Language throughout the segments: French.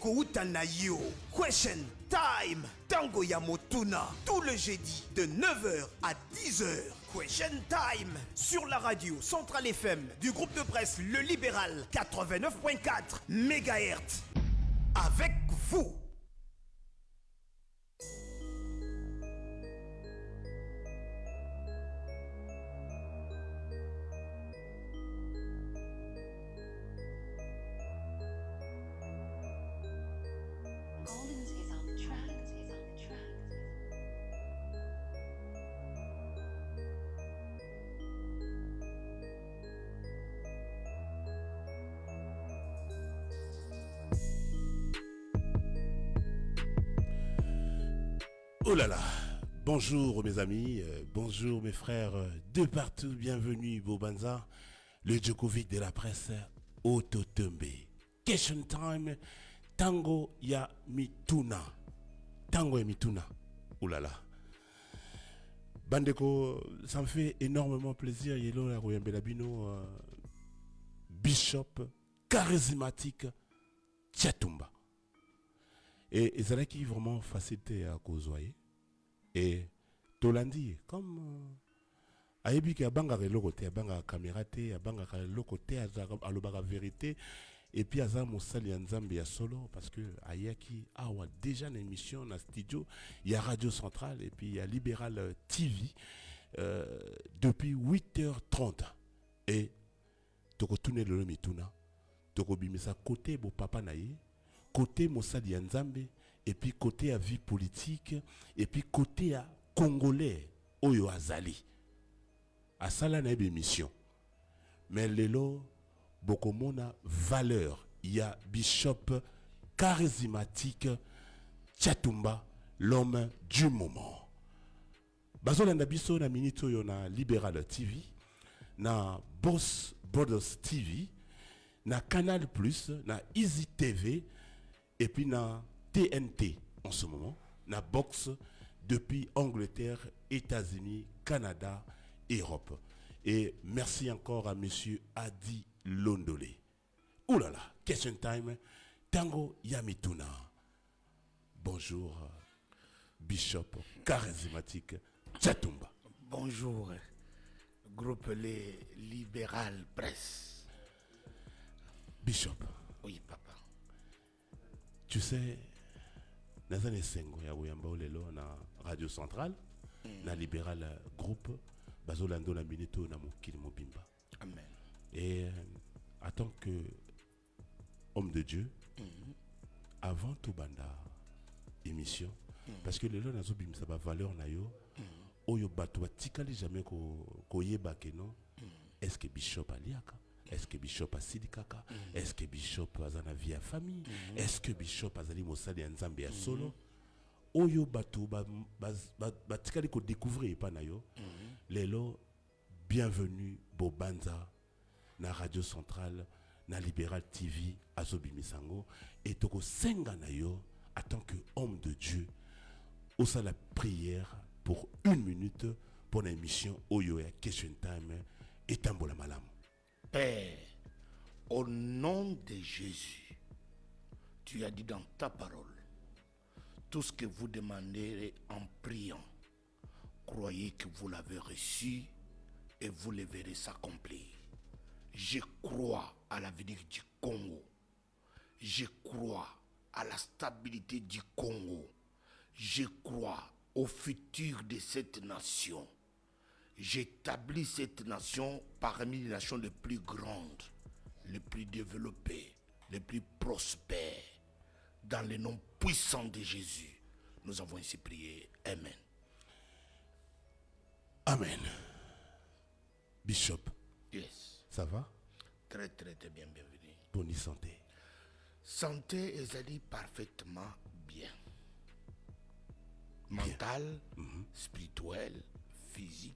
ekouta na yo. Question time. Tango ya Motuna. Tout le jeudi de 9h à 10h. Question time. Sur la radio Centrale FM du groupe de presse Le Libéral 89.4 MHz. Avec vous. Oh là là, bonjour mes amis, bonjour mes frères de partout, bienvenue Bobanza, le Djokovic de la presse, Ototembe. Question time, Tango ya Mituna. Tango ya Mituna, oh là là. Bandeko, ça me fait énormément plaisir, Yelo la Royambelabino, Bishop, charismatique, Tchatumba. Et c'est là qui est vraiment facilité à causer. Et Tolandi, comme Aïbi a banga lokote, a banga caméra a banga lokote, a l'obaga vérité, et puis à ça Moussali Nzambi à solo, parce que Ayaki a déjà une émission dans le studio, il y a Radio Centrale, et puis il y a Libéral TV, depuis 8h30. Et Toko Tune le Mituna, Toko Bimisa côté Bo Papa Naye, côté Moussadi Nzambe, et puis côté à vie politique, et puis côté à Congolais, Oyo Azali. À ça, là, il y a une mission. Mais lelo, beaucoup de valeur. Il y a Bishop charismatique, Tchatumba, l'homme du moment. Bazola na biso na minito yo na Libéral TV, na Boss Brothers TV, na Canal Plus, na Easy TV, et puis na TNT en ce moment, na Box depuis Angleterre, États-Unis, Canada, Europe. Et merci encore à monsieur Adi Londole. Ouh là là, question time, Tango Yamituna. Bonjour, Bishop charismatique Tchatumba. Bonjour, groupe Les Libéral Presse. Bishop. Oui, papa. Tu sais, dans un sengo ya Wuyamba Olelo na Radio Centrale, na Libéral Groupe, Bazolando na Minito na Mokili Mobimba. Amen. Et en tant que homme de Dieu, avant tout banda émission, parce que le lot nazo bimisa ba valeur na yo, oyo bato batikali jamais ko yeba ke non, est-ce que Bishop aliaka? Est-ce que Bishop a sidikaka? Est-ce que Bishop a na vie à famille? Est-ce que Bishop a zali mosali Nzambe ya solo? Oyo bato batikali ko découvrir pa na yo. Lelo bienvenue Bobanza na Radio Centrale na Libéral TV Azobi Misango et toko senga na yo en tant que homme de Dieu au sein la prière pour 1 minute pour l'émission Oyo ya Question Time et Tambola Malam. Père, au nom de Jésus, tu as dit dans ta parole, tout ce que vous demanderez en priant, croyez que vous l'avez reçu et vous le verrez s'accomplir. Je crois à l'avenir du Congo. Je crois à la stabilité du Congo. Je crois au futur de cette nation. J'établis cette nation parmi les nations les plus grandes, les plus développées, les plus prospères. Dans le nom puissant de Jésus, nous avons ainsi prié. Amen. Amen. Bishop. Yes. Ça va? Très très très bien, bienvenue. Bonne santé. Santé est parfaitement bien. Mental, spirituel, physique,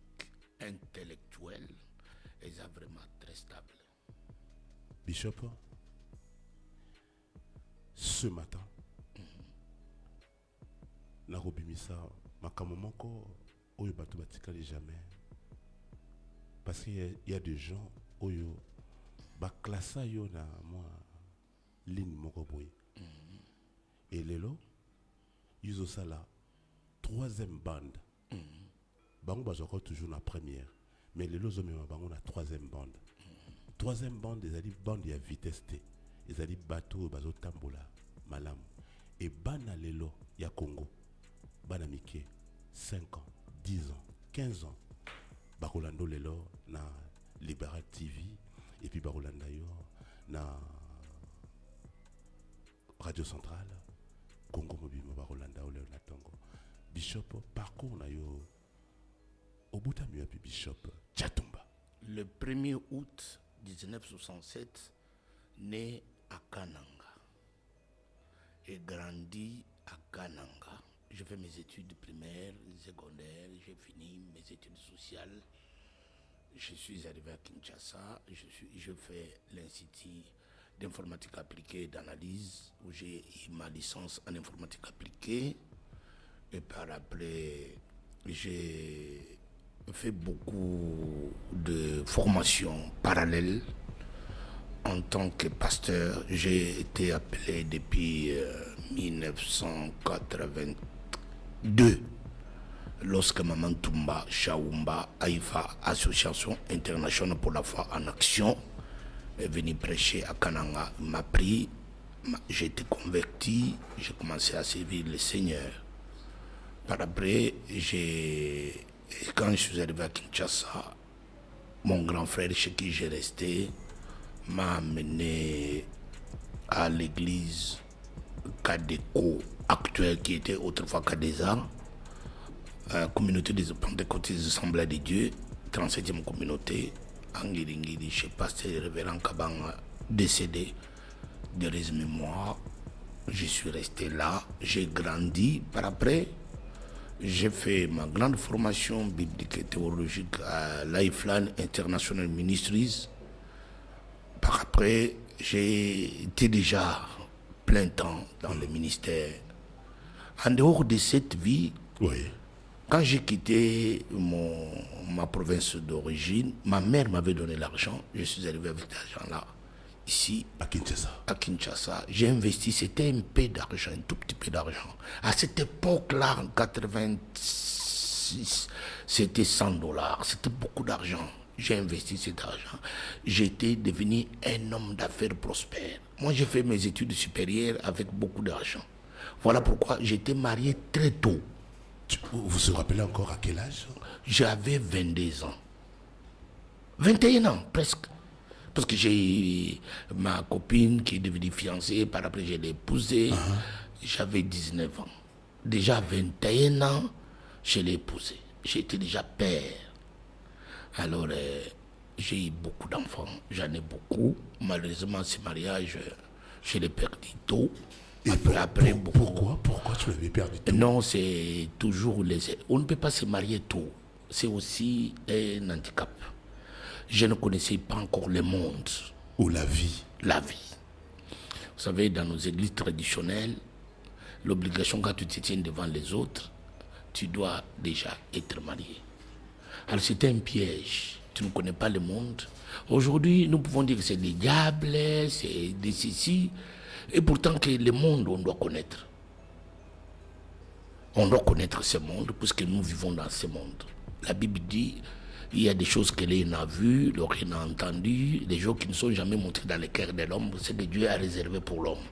intellectuel, est vraiment très stable. Bishop, ce matin, na robimisa makambo moko oyo bato batikali jamais, parce qu'il y a des gens oyo ba classa yo na moi ligne moko boy Et Lelo, ils ont ça là, troisième bande. Bango bazoko toujours la première. Mais Lelo zomema bango la troisième bande. Troisième bande, ils allaient bande à vitesse T. Ils allaient bateau bazo tambola malam. Et bana Lelo ya Congo. Bana Mike 5 ans, 10 ans, 15 ans. Bakolando Lelo na Libéral TV et puis Bakolanda yo na Radio Centrale Congo Mobile Bakolanda ole na Tongo. Bishop parcours na yo Obutami puis Bishop Tchatumba. Le 1er août 1967, né à Kananga et grandi à Kananga. J'ai fait mes études primaires, secondaires, j'ai fini mes études sociales. Je suis arrivé à Kinshasa, je fais l'Institut d'informatique appliquée et d'analyse où j'ai eu ma licence en informatique appliquée. Et par après, j'ai fait beaucoup de formations parallèles en tant que pasteur. J'ai été appelé depuis 1982 lorsque Maman Toumba Chaoumba Haïfa, Association internationale pour la foi en action, est venu prêcher à Kananga. Il m'a pris, j'ai été converti, j'ai commencé à servir le Seigneur. Par après, quand je suis arrivé à Kinshasa, mon grand frère chez qui j'ai resté m'a amené à l'église Kadeko actuelle qui était autrefois Kadeza, communauté des Pentecôtistes des Assemblées de Dieu, 37e communauté, Angiringiri, chez pasteur révérend Kabanga, décédé de mémoire. Je suis resté là, j'ai grandi. Par après, j'ai fait ma grande formation biblique et théologique à Lifeline International Ministries. Par après, j'ai été déjà plein temps dans le ministère. En dehors de cette vie, Oui. quand j'ai quitté ma province d'origine, ma mère m'avait donné l'argent. Je suis arrivé avec cet argent-là, ici, À Kinshasa. à Kinshasa. J'ai investi, c'était un peu d'argent, un tout petit peu d'argent. À cette époque-là, en 86, c'était $100. C'était beaucoup d'argent. J'ai investi cet argent. J'étais devenu un homme d'affaires prospère. Moi, j'ai fait mes études supérieures avec beaucoup d'argent. Voilà pourquoi j'étais marié très tôt. Vous vous rappelez encore à quel âge? J'avais 22 ans. 21 ans, presque. Parce que j'ai ma copine qui est devenue fiancée, par après je l'ai épousée. J'avais 19 ans. Déjà à 21 ans, je l'ai épousée. J'étais déjà père. Alors, j'ai eu beaucoup d'enfants. J'en ai beaucoup. Malheureusement, ce mariage, je l'ai perdu tôt. Et Après, beaucoup. Pourquoi tu l'avais perdu tout? Non, c'est toujours les... On ne peut pas se marier tôt. C'est aussi un handicap. Je ne connaissais pas encore le monde. Ou la vie? La vie. Vous savez, dans nos églises traditionnelles, l'obligation quand tu te tiens devant les autres, tu dois déjà être marié. Alors c'était un piège. Tu ne connais pas le monde. Aujourd'hui, nous pouvons dire que c'est des diables, c'est des ceci. Et pourtant que le monde, on doit connaître. On doit connaître ce monde, puisque nous vivons dans ce monde. La Bible dit, il y a des choses que l'œil n'a vues, l'oreille n'a entendues, des choses qui ne sont jamais montrées dans le cœur de l'homme, c'est que Dieu a réservé pour l'homme.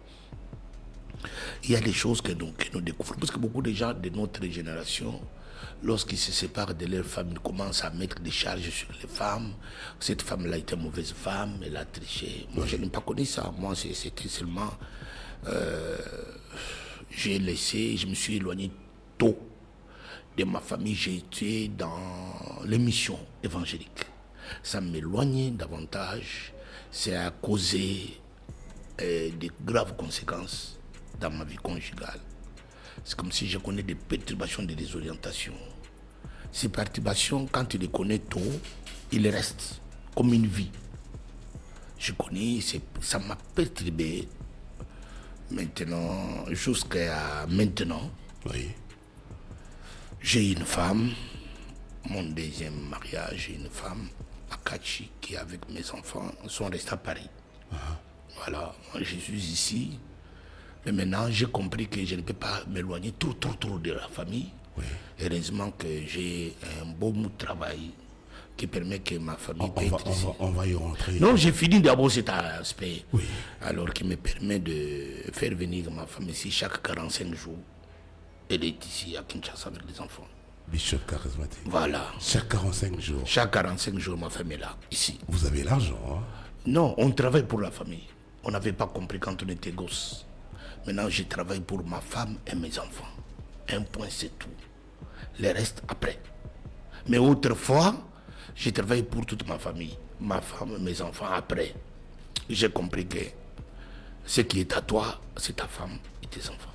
Il y a des choses que nous découvrons, parce que beaucoup de gens de notre génération, lorsqu'ils se séparent de leur femme, ils commencent à mettre des charges sur les femmes. Cette femme-là était une mauvaise femme, elle a triché. Moi, je n'ai pas connu ça. Moi, c'était seulement... j'ai laissé, je me suis éloigné tôt de ma famille. J'ai été dans les missions évangéliques. Ça m'éloignait davantage. C'est à causer de graves conséquences dans ma vie conjugale. C'est comme si je connais des perturbations, des désorientations. Ces perturbations, quand tu les connais tôt, ils restent comme une vie. Je connais, ça m'a perturbé. Maintenant, jusqu'à maintenant, Oui. j'ai une femme, mon deuxième mariage, j'ai une femme, Akachi, qui avec mes enfants sont restés à Paris. Voilà, moi je suis ici. Mais maintenant, j'ai compris que je ne peux pas m'éloigner trop de la famille. Oui. Heureusement que j'ai un beau travail qui permet que ma famille peut être ici. On va y rentrer. Non, j'ai fini d'abord cet aspect. Oui. Alors qui me permet de faire venir ma femme ici chaque 45 jours. Elle est ici à Kinshasa avec les enfants. Bishop charismatique. Voilà. Chaque 45 jours. Chaque 45 jours, ma femme est là, ici. Vous avez l'argent, hein? Non, on travaille pour la famille. On n'avait pas compris quand on était gosse. Maintenant, je travaille pour ma femme et mes enfants. Un point, c'est tout. Le reste, après. Mais autrefois, j'ai travaillé pour toute ma famille. Ma femme et mes enfants, après. J'ai compris que ce qui est à toi, c'est ta femme et tes enfants.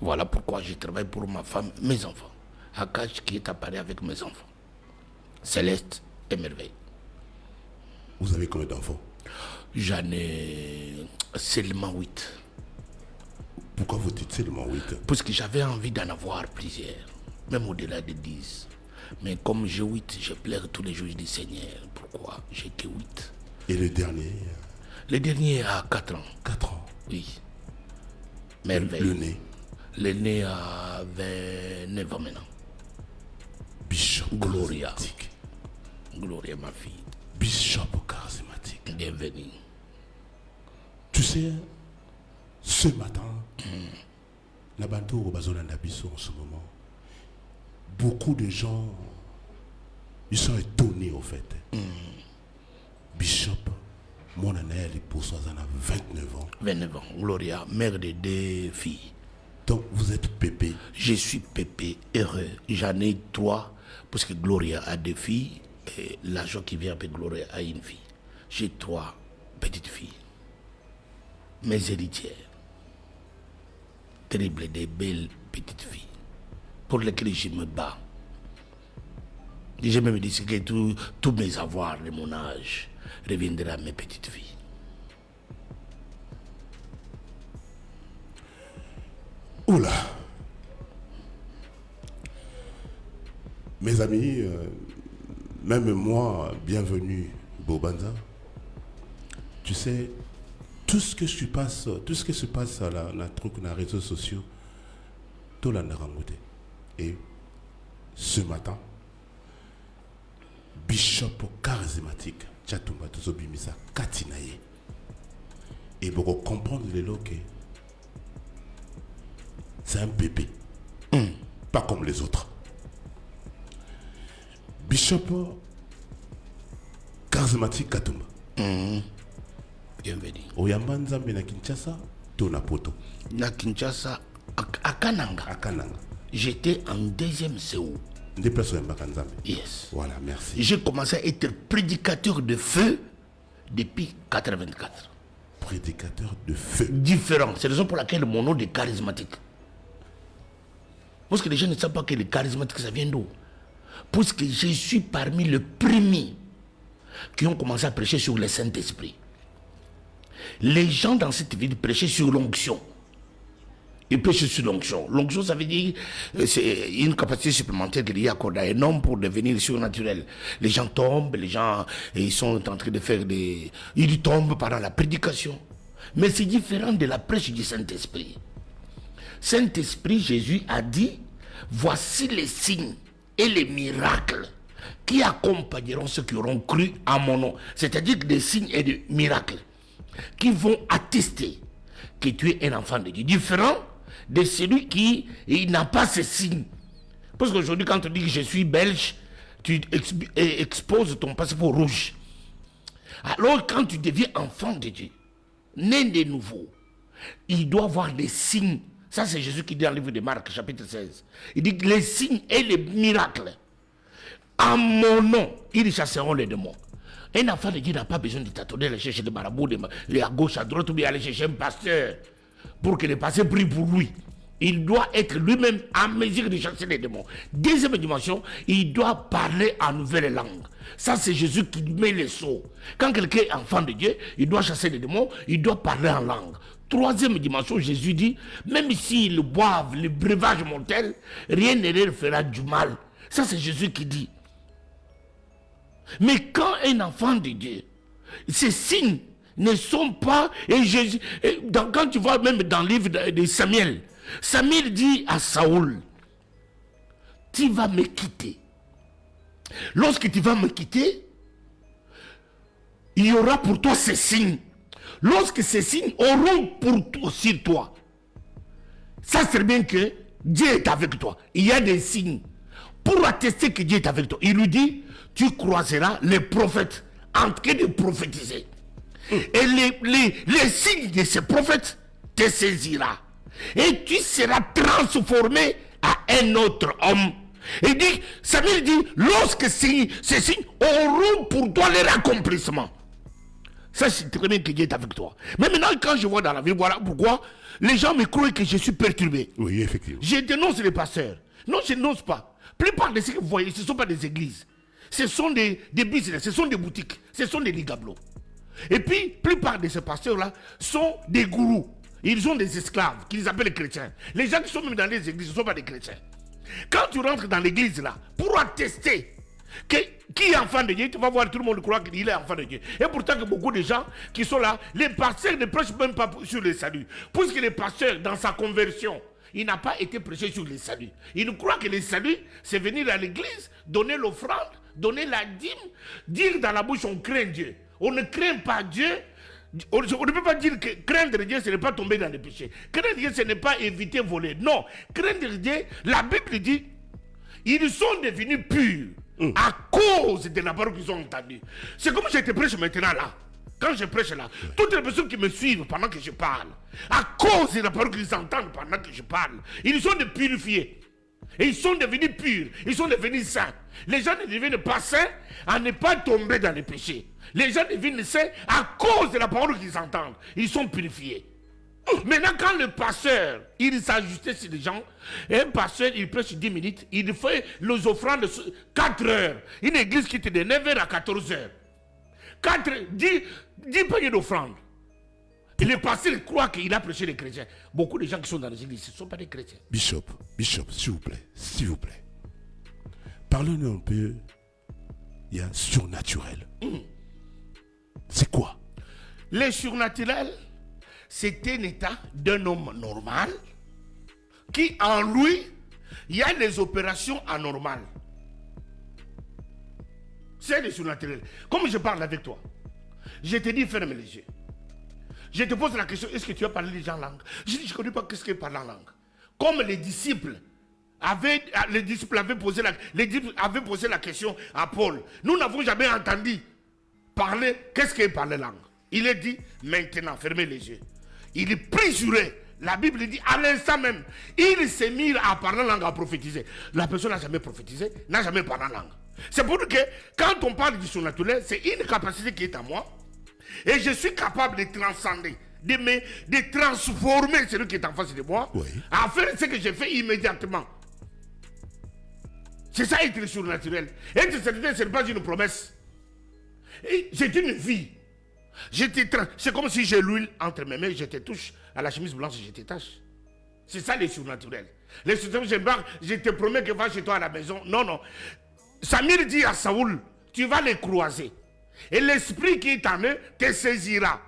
Voilà pourquoi je travaille pour ma femme et mes enfants. Akash qui est à Paris avec mes enfants. Céleste et Merveille. Vous avez combien d'enfants? J'en ai seulement 8. Pourquoi vous dites seulement 8? Parce que j'avais envie d'en avoir plusieurs, même au-delà de 10. Mais comme j'ai 8, je pleure tous les jours, je dis Seigneur, pourquoi j'ai que 8? Et le dernier? Le dernier a 4 ans. 4 ans. Oui. Merveille. L'aîné? L'aîné a 29 ans maintenant. Bishop Gloria. charismatique. Gloria, ma fille. Bishop charismatique. Bienvenue. Tu sais, ce matin, la Banto au Bazolanda Nabiso en ce moment, beaucoup de gens, ils sont étonnés au fait. Bishop, mon année, il pour 29 ans. 29 ans. Gloria, mère de 2 filles. Donc vous êtes pépé. Je suis pépé, heureux. J'en ai 3, parce que Gloria a 2 filles, et l'argent qui vient avec Gloria a une fille. J'ai 3 petites filles. Mes héritières. Terribles, des belles petites filles. Pour lesquelles je me bats. Et je me dis que tous mes avoirs de mon âge reviendraient à mes petites filles. Oula. Mes amis, même moi, bienvenue, Bobanza. Tu sais, tout ce que se passe à la truc dans les réseaux sociaux, tout là n'a rangouté. Et ce matin, Bishop charismatique, Tchatumba Tuzobimisa Katinaye. Et pour comprendre les loques, c'est un bébé. Pas comme les autres. Bishop charismatique Katumba. Bienvenue. Oyamba Nzambe na Kinshasa, to na poto. Na Kinshasa, à Kananga. À Kananga. J'étais en 2e CO. Des personnes Oyamba Nzambe. Yes. Voilà, merci. J'ai commencé à être prédicateur de feu depuis 84. Prédicateur de feu. Différent. C'est la raison pour laquelle mon nom est charismatique. Parce que les gens ne savent pas que le charismatique, ça vient d'où? Parce que je suis parmi les premiers qui ont commencé à prêcher sur le Saint-Esprit. Les gens dans cette ville prêchaient sur l'onction. Ils prêchaient sur l'onction. L'onction, ça veut dire c'est une capacité supplémentaire qu'il y a accordée à un homme pour devenir surnaturel. Les gens tombent, les gens ils sont en train de faire des... Ils tombent pendant la prédication. Mais c'est différent de la prêche du Saint-Esprit. Saint-Esprit, Jésus a dit, voici les signes et les miracles qui accompagneront ceux qui auront cru à mon nom. C'est-à-dire des signes et des miracles qui vont attester que tu es un enfant de Dieu. Différent de celui qui n'a pas ces signes. Parce qu'aujourd'hui, quand on dit que je suis belge, tu exposes ton passeport rouge. Alors, quand tu deviens enfant de Dieu, né de nouveau, il doit avoir des signes. Ça, c'est Jésus qui dit dans le livre de Marc, chapitre 16. Il dit que les signes et les miracles, à mon nom, ils chasseront les démons. Un enfant de Dieu n'a pas besoin de tâtonner, aller chercher des marabouts, à gauche, à droite, ou bien aller chercher un pasteur pour que le pasteur prie pour lui. Il doit être lui-même en mesure de chasser les démons. Deuxième dimension, il doit parler en nouvelle langue. Ça, c'est Jésus qui met les sceaux. Quand quelqu'un est enfant de Dieu, il doit chasser les démons, il doit parler en langue. Troisième dimension, Jésus dit, même s'ils boivent le breuvage mortel, rien ne leur fera du mal. Ça, c'est Jésus qui dit. Mais quand un enfant de Dieu, ces signes ne sont pas... quand tu vois même dans le livre de Samuel, Samuel dit à Saoul, tu vas me quitter. Lorsque tu vas me quitter, il y aura pour toi ces signes. Lorsque ces signes auront pour toi, sur toi, ça c'est bien que Dieu est avec toi. Il y a des signes pour attester que Dieu est avec toi. Il lui dit, tu croiseras les prophètes en train de prophétiser. Et les signes de ces prophètes te saisira. Et tu seras transformé à un autre homme. Et dit, Samuel dit, lorsque ces signes auront pour toi leur accomplissement. Ça, c'est très bien que Dieu est avec toi. Mais maintenant, quand je vois dans la vie, voilà pourquoi les gens me croient que je suis perturbé. Oui, effectivement. Je dénonce les pasteurs. Non, je ne dénonce pas. La plupart de ce que vous voyez, ce ne sont pas des églises. Ce sont des business, ce sont des boutiques, ce sont des ligablos. Et puis, la plupart de ces pasteurs-là sont des gourous. Ils ont des esclaves qu'ils appellent les chrétiens. Les gens qui sont même dans les églises ne sont pas des chrétiens. Quand tu rentres dans l'église là, pour attester qui est enfant de Dieu, tu vas voir tout le monde croire qu'il est enfant de Dieu. Et pourtant que beaucoup de gens qui sont là, les pasteurs ne prêchent même pas sur le salut. Puisque les pasteurs, dans sa conversion, il n'a pas été prêché sur le salut. Il croit que le salut, c'est venir à l'église, donner l'offrande, donner la dîme, dire dans la bouche on craint Dieu. On ne craint pas Dieu. On ne peut pas dire que craindre Dieu, ce n'est pas tomber dans le péché. Craindre Dieu, ce n'est pas éviter voler. Non, craindre Dieu, la Bible dit, ils sont devenus purs à cause de la parole qu'ils ont entendue. C'est comme je te prêche maintenant là. Quand je prêche là, toutes les personnes qui me suivent pendant que je parle, à cause de la parole qu'ils entendent pendant que je parle, ils sont de purifiés. Et ils sont devenus purs, ils sont devenus saints. Les gens ne deviennent pas saints à ne pas tomber dans le péché. Les gens deviennent saints à cause de la parole qu'ils entendent. Ils sont purifiés. Maintenant, quand le pasteur, il s'ajustait sur les gens, et un pasteur, il prêche 10 minutes, il fait les offrandes de 4 heures. Une église qui était de 9h à 14h. 10 paniers d'offrandes. Et le pasteur croit qu'il a prêché les chrétiens. Beaucoup de gens qui sont dans les églises, ce ne sont pas des chrétiens. Bishop, s'il vous plaît. Parlez-nous un peu, il y a surnaturel. C'est quoi? Le surnaturel, c'est un état d'un homme normal qui, en lui, il y a des opérations anormales. C'est le surnaturel. Comme je parle avec toi, je te dis ferme les yeux. Je te pose la question, est-ce que tu as parlé déjà en langue? Je dis, je ne connais pas qu'est-ce que parler en langue. Comme les disciples avaient posé la question à Paul. Nous n'avons jamais entendu parler, qu'est-ce qu'il parlait langue? Il est dit, maintenant, fermez les yeux. Il est pris sur eux. La Bible dit, à l'instant même, il s'est mis à parler en langue, à prophétiser. La personne n'a jamais prophétisé, n'a jamais parlé en langue. C'est pour que, quand on parle du surnaturel, c'est une capacité qui est à moi. Et je suis capable de transcender, de transformer celui qui est en face de moi, à faire ce que j'ai fait immédiatement. C'est ça être surnaturel. Être surnaturel, ce n'est pas une promesse. C'est une vie. C'est comme si j'ai l'huile entre mes mains, je te touche à la chemise blanche et je te tâche. C'est ça les surnaturels. Les surnaturels, je te promets que va chez toi à la maison. Non. Samuel dit à Saoul, tu vas les croiser. Et l'esprit qui est en eux te saisira.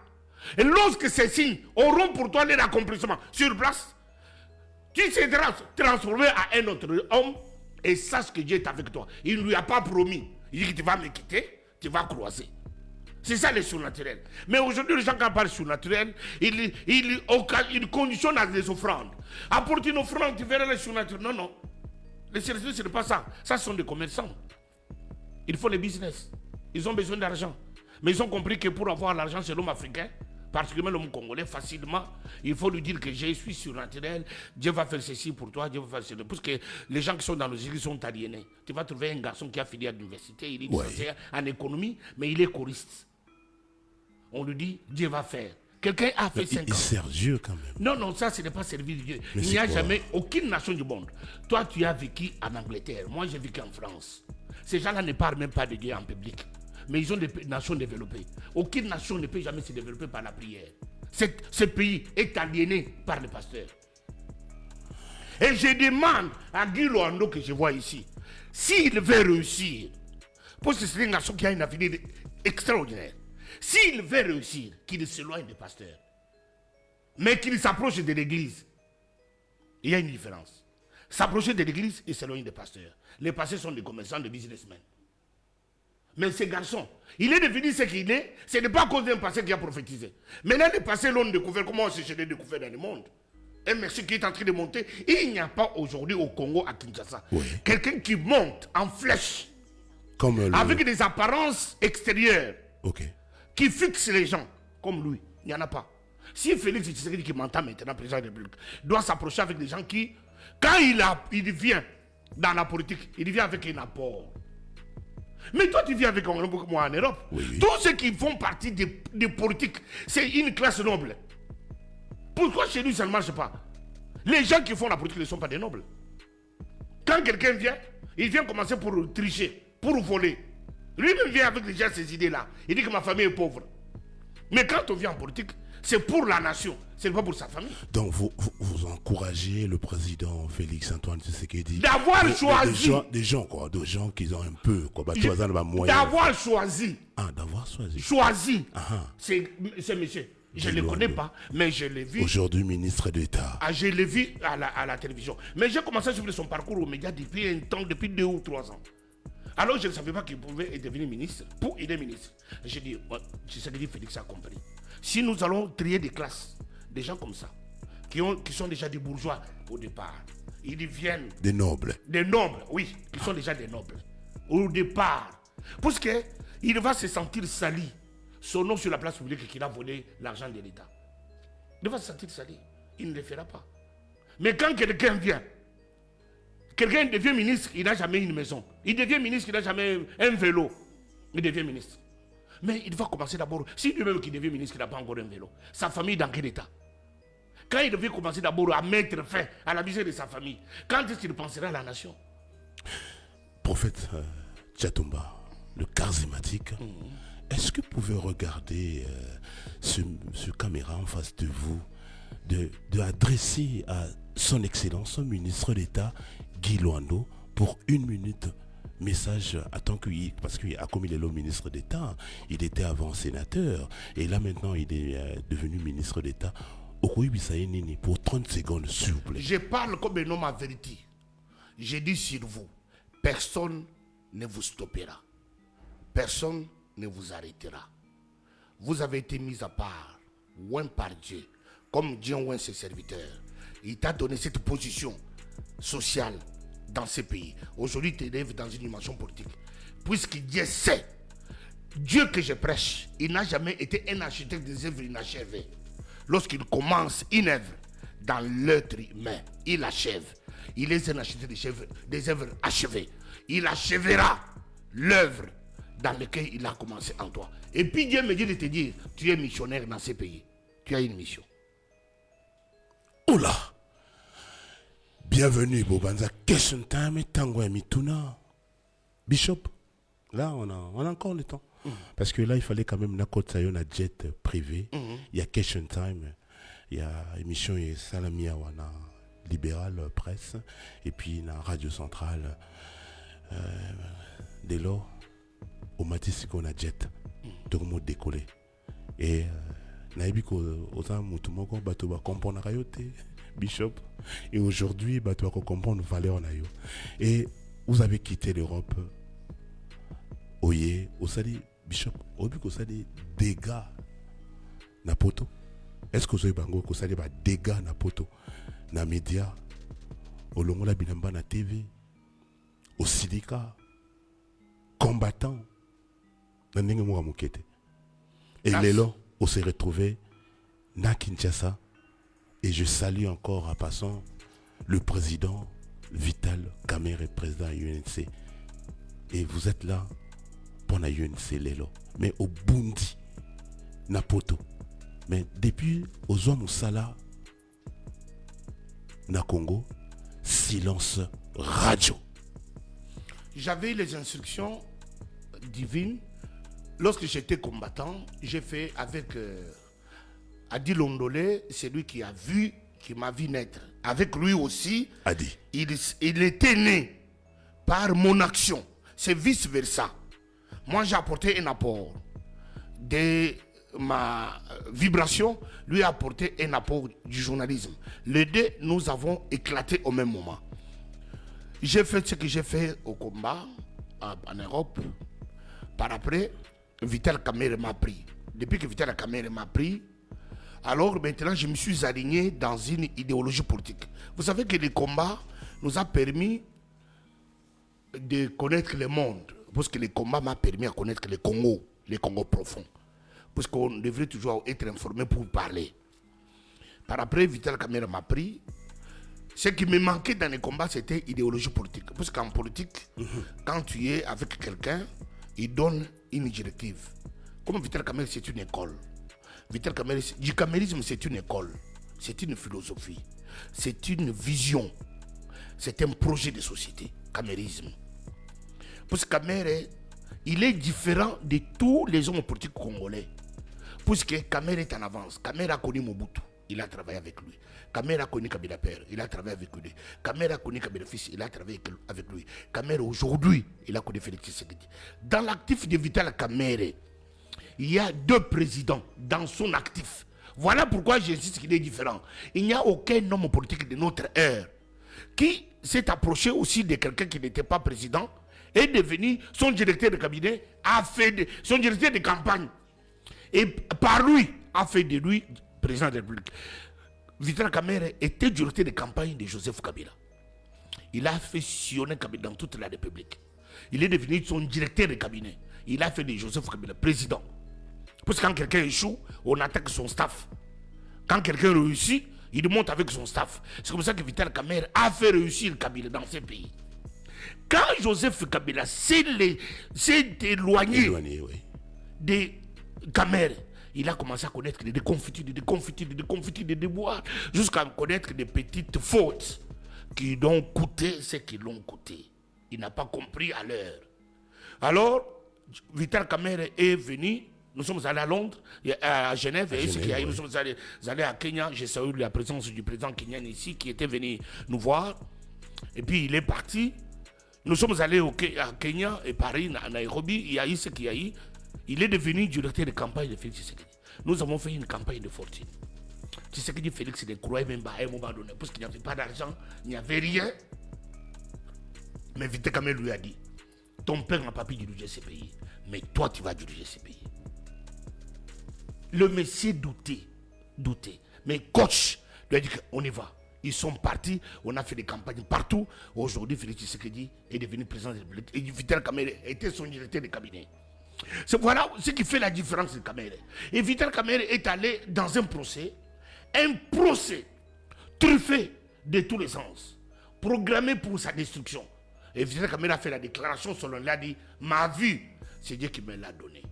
Et lorsque ces signes auront pour toi leur accomplissement sur place, tu seras transformé à un autre homme et sache que Dieu est avec toi. Il ne lui a pas promis. Il dit que tu vas me quitter, tu vas croiser. C'est ça le surnaturel. Mais aujourd'hui, les gens qui parlent surnaturel, ils conditionnent à des offrandes. Apporte une offrande, tu verras le surnaturel. Non. Les surnaturels, ce n'est pas ça. Ça, ce sont des commerçants. Ils font des business. Ils ont besoin d'argent. Mais ils ont compris que pour avoir l'argent, c'est l'homme africain, particulièrement l'homme congolais, facilement, il faut lui dire que je suis surnaturel, Dieu va faire ceci pour toi, Dieu va faire ceci. Parce que les gens qui sont dans nos églises sont aliénés. Tu vas trouver un garçon qui a fini à l'université, il est licencié en économie, mais il est choriste. On lui dit, Dieu va faire. Quelqu'un a fait 5 ans. Il sert Dieu quand même. Non, ça, ce n'est pas servir Dieu. Mais il n'y a jamais aucune nation du monde. Toi, tu as vécu en Angleterre. Moi, j'ai vécu en France. Ces gens-là ne parlent même pas de Dieu en public. Mais ils ont des nations développées. Aucune nation ne peut jamais se développer par la prière. Ce pays est aliéné par les pasteurs. Et je demande à Guy Loando que je vois ici, s'il veut réussir, parce que c'est une nation qui a une avenir extraordinaire. S'il veut réussir, qu'il s'éloigne des pasteurs, mais qu'il s'approche de l'église. Il y a une différence. S'approcher de l'église et s'éloigner des pasteurs. Les pasteurs sont des commerçants, des businessmen. Mais ces garçons, il est devenu ce qu'il est, ce n'est pas à cause d'un pasteur qui a prophétisé. Maintenant, les pasteurs l'ont découvert, comment on s'est découvert dans le monde. Un merci qui est en train de monter. Et il n'y a pas aujourd'hui au Congo, à Kinshasa, quelqu'un qui monte en flèche, comme avec des apparences extérieures, qui fixe les gens, comme lui. Il n'y en a pas. Si Félix Tshisekedi, qui m'entend maintenant, président de la République, doit s'approcher avec des gens qui, quand il vient dans la politique, il vient avec un apport. Mais toi, tu viens avec moi en Europe. Tous ceux qui font partie des politiques, c'est une classe noble. Pourquoi chez nous, ça ne marche pas? Les gens qui font la politique ne sont pas des nobles. Quand quelqu'un vient, il vient commencer pour tricher, pour voler. Lui-même vient avec déjà ces idées-là. Il dit que ma famille est pauvre. Mais quand on vient en politique, c'est pour la nation, c'est pas pour sa famille. Donc vous encouragez le président Félix Antoine Tshisekedi d'avoir choisi des gens qui ont un peu d'avoir choisi. D'avoir choisi. C'est monsieur. Je ne le connais pas, mais je l'ai vu. Aujourd'hui, ministre d'État. Je l'ai vu à la télévision. Mais j'ai commencé à suivre son parcours aux médias depuis un temps, depuis 2 ou 3 ans. Alors je ne savais pas qu'il pouvait devenir ministre. Il est ministre. J'ai dit, Tshisekedi Félix a compris. Si nous allons trier des classes, des gens comme ça, qui sont déjà des bourgeois au départ, ils viennent... Des nobles. Des nobles, oui, qui sont déjà des nobles. Au départ. Parce qu'il va se sentir sali. Son nom sur la place publique qu'il a volé l'argent de l'État. Il va se sentir sali. Il ne le fera pas. Mais quand quelqu'un vient, quelqu'un devient ministre, il n'a jamais une maison. Il devient ministre, il n'a jamais un vélo. Il devient ministre. Mais il va commencer d'abord, si lui-même qui devient ministre, il n'a pas encore un vélo, sa famille dans quel état? Quand il devait commencer d'abord à mettre fin à la misère de sa famille, quand est-ce qu'il pensera à la nation? Prophète Tchatumba, le charismatique, est-ce que vous pouvez regarder ce caméra en face de vous, de adresser à son excellence, son ministre d'État, Guy Luando, pour 1 minute message parce qu'il a comme il est le ministre d'État, il était avant sénateur et là maintenant il est devenu ministre d'État. Pour 30 secondes, s'il vous plaît. Je parle comme un homme à vérité. Je dis sur vous, personne ne vous stoppera. Personne ne vous arrêtera. Vous avez été mis à part, oint par Dieu, comme Dieu oint ses serviteurs. Il t'a donné cette position sociale dans ces pays. Aujourd'hui, tu élèves dans une dimension politique. Puisque Dieu sait, Dieu que je prêche, il n'a jamais été un architecte des œuvres inachevées. Lorsqu'il commence une œuvre dans l'être humain, il achève. Il est un architecte des œuvres achevées. Il achèvera l'œuvre dans laquelle il a commencé en toi. Et puis Dieu me dit de te dire, tu es missionnaire dans ces pays. Tu as une mission. Oh là! Bienvenue, Bobanza. Question time, Tango et Mituna. Bishop, là, on a encore le temps. Parce que là, il fallait quand même un jet privé. Il y a question time. Il y a émission Salamia Wana Libéral Presse. Et puis, la Radio Centrale. Dès lors, au matin, on a jet. Tout le monde décollé. Et, Bishop. Et aujourd'hui, tu vas comprendre valeur. Et vous avez quitté l'Europe. Oye, osali Bishop, obi kosali dégâts na poto. Est-ce que vous avez bango kosali ba dégâts na poto na média, au longola binamba na TV, au syndicat, combattant na ndenge mo mokete. Et lelo, on s'est retrouvé na Kinshasa. Et je salue encore en passant le président Vital Kamerhe, président UNC. Et vous êtes là pour la UNC Lelo. Mais au Bundi, Napoto. Mais depuis Ozwa Moussala, na Congo, silence radio. J'avais les instructions divines. Lorsque j'étais combattant, j'ai fait avec Adi Londolé, c'est lui qui m'a vu naître. Avec lui aussi, Adi. Il était né par mon action. C'est vice-versa. Moi, j'ai apporté un apport. de ma vibration lui a apporté un apport du journalisme. Les deux, nous avons éclaté au même moment. J'ai fait ce que j'ai fait au combat en Europe. Par après, Vital Kamerhe m'a pris. Depuis que Vital Kamerhe m'a pris, alors maintenant je me suis aligné dans une idéologie politique. Vous savez que le combat nous a permis de connaître le monde. Parce que le combat m'a permis de connaître le Congo profond. Parce qu'on devrait toujours être informé pour parler. Par après, Vital Kamerhe m'a pris. Ce qui me manquait dans les combats, c'était l'idéologie politique. Parce qu'en politique, quand tu es avec quelqu'un, il donne une directive. Comme Vital Kamerhe, c'est une école. Vital Kamerhe, du kamérisme, c'est une école. C'est une philosophie. C'est une vision. C'est un projet de société, kamérisme. Parce que Kamerhe, il est différent de tous les hommes politiques congolais. Parce que Kamerhe est en avance. Kamerhe a connu Mobutu, il a travaillé avec lui. Kamerhe a connu Kabila père, il a travaillé avec lui. Kamerhe a connu Kabila fils, il a travaillé avec lui. Kamerhe aujourd'hui, il a connu Félix Tshisekedi. Dans l'actif de Vital Kamerhe, il y a 2 présidents dans son actif. Voilà pourquoi j'insiste qu'il est différent. Il n'y a aucun homme politique de notre ère qui s'est approché aussi de quelqu'un qui n'était pas président est devenu son directeur de cabinet, son directeur de campagne. Et par lui, a fait de lui président de la République. Vital Kamerhe était directeur de campagne de Joseph Kabila. Il a fait sillonner Kabila dans toute la République. Il est devenu son directeur de cabinet. Il a fait de Joseph Kabila président. Parce que quand quelqu'un échoue, on attaque son staff. Quand quelqu'un réussit, il monte avec son staff. C'est comme ça que Vital Kamerhe a fait réussir Kabila dans ces pays. Quand Joseph Kabila s'est éloigné Oui. de Kamerhe, il a commencé à connaître des déboires, jusqu'à connaître des petites fautes qui l'ont coûté ce qu'ils l'ont coûté. Il n'a pas compris à l'heure. Alors, Vital Kamerhe est venu. Nous sommes allés à Londres, à Genève, nous sommes allés à Kenya. J'ai salué la présence du président kenyan ici qui était venu nous voir. Et puis il est parti. Nous sommes allés à Kenya et Paris, à Nairobi. Il y a eu ce qu'il y a eu. Il est devenu directeur de campagne de Félix Tshisekedi. Nous avons fait une campagne de fortune. Tshisekedi Félix ne croyait même pas à un moment donné, parce qu'il n'y avait pas d'argent, il n'y avait rien. Mais Vital Kamerhe lui a dit, ton père n'a pas pu diriger ce pays, mais toi tu vas diriger ce pays. Le monsieur doutait. Mais coach lui a dit qu'on y va. Ils sont partis, on a fait des campagnes partout. Aujourd'hui, Félix Tshisekedi est devenu président de la République. Et Vital Kamerhe était son directeur de cabinet. Voilà ce qui fait la différence de Kamerhe. Et Vital Kamerhe est allé dans un procès truffé de tous les sens, programmé pour sa destruction. Et Vital Kamerhe a fait la déclaration selon lui, a dit, ma vie, c'est Dieu qui me l'a donné.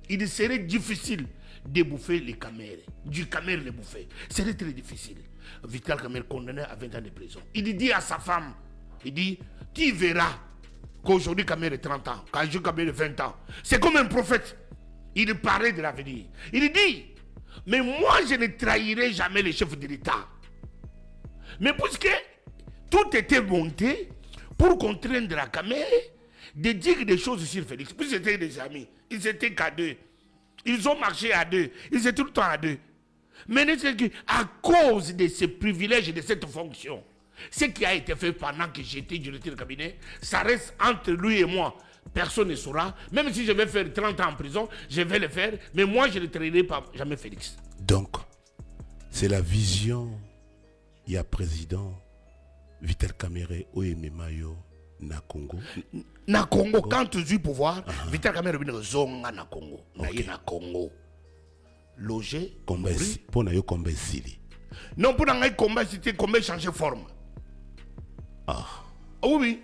Il serait difficile de bouffer les Kamerhe, du Kamerhe les bouffer. C'était très difficile. Vital Kamerhe condamné à 20 ans de prison. Il dit à sa femme, il dit, tu verras qu'aujourd'hui Kamerhe est 30 ans, quand je Kamerhe 20 ans. C'est comme un prophète. Il parlait de l'avenir. Il dit, mais moi je ne trahirai jamais les chefs de l'État. Mais puisque tout était monté pour contraindre la Kamerhe de dire des choses sur Félix. Puis c'était des amis. Ils étaient qu'à 2. Ils ont marché à 2. Ils étaient tout le temps à 2. Mais à cause de ce privilège et de cette fonction, ce qui a été fait pendant que j'étais directeur de cabinet, ça reste entre lui et moi. Personne ne saura. Même si je vais faire 30 ans en prison, je vais le faire. Mais moi, je ne traiterai pas jamais Félix. Donc, c'est la vision, il y a président Vital Kamerhe Oyememayo na Congo. Na Congo, quand tu as du pouvoir, Vital Kamerhe est zonga na Congo. Na Congo. Loger. Pour na yo combat sili. Non, pour na combat c'était combat changer forme. Oui.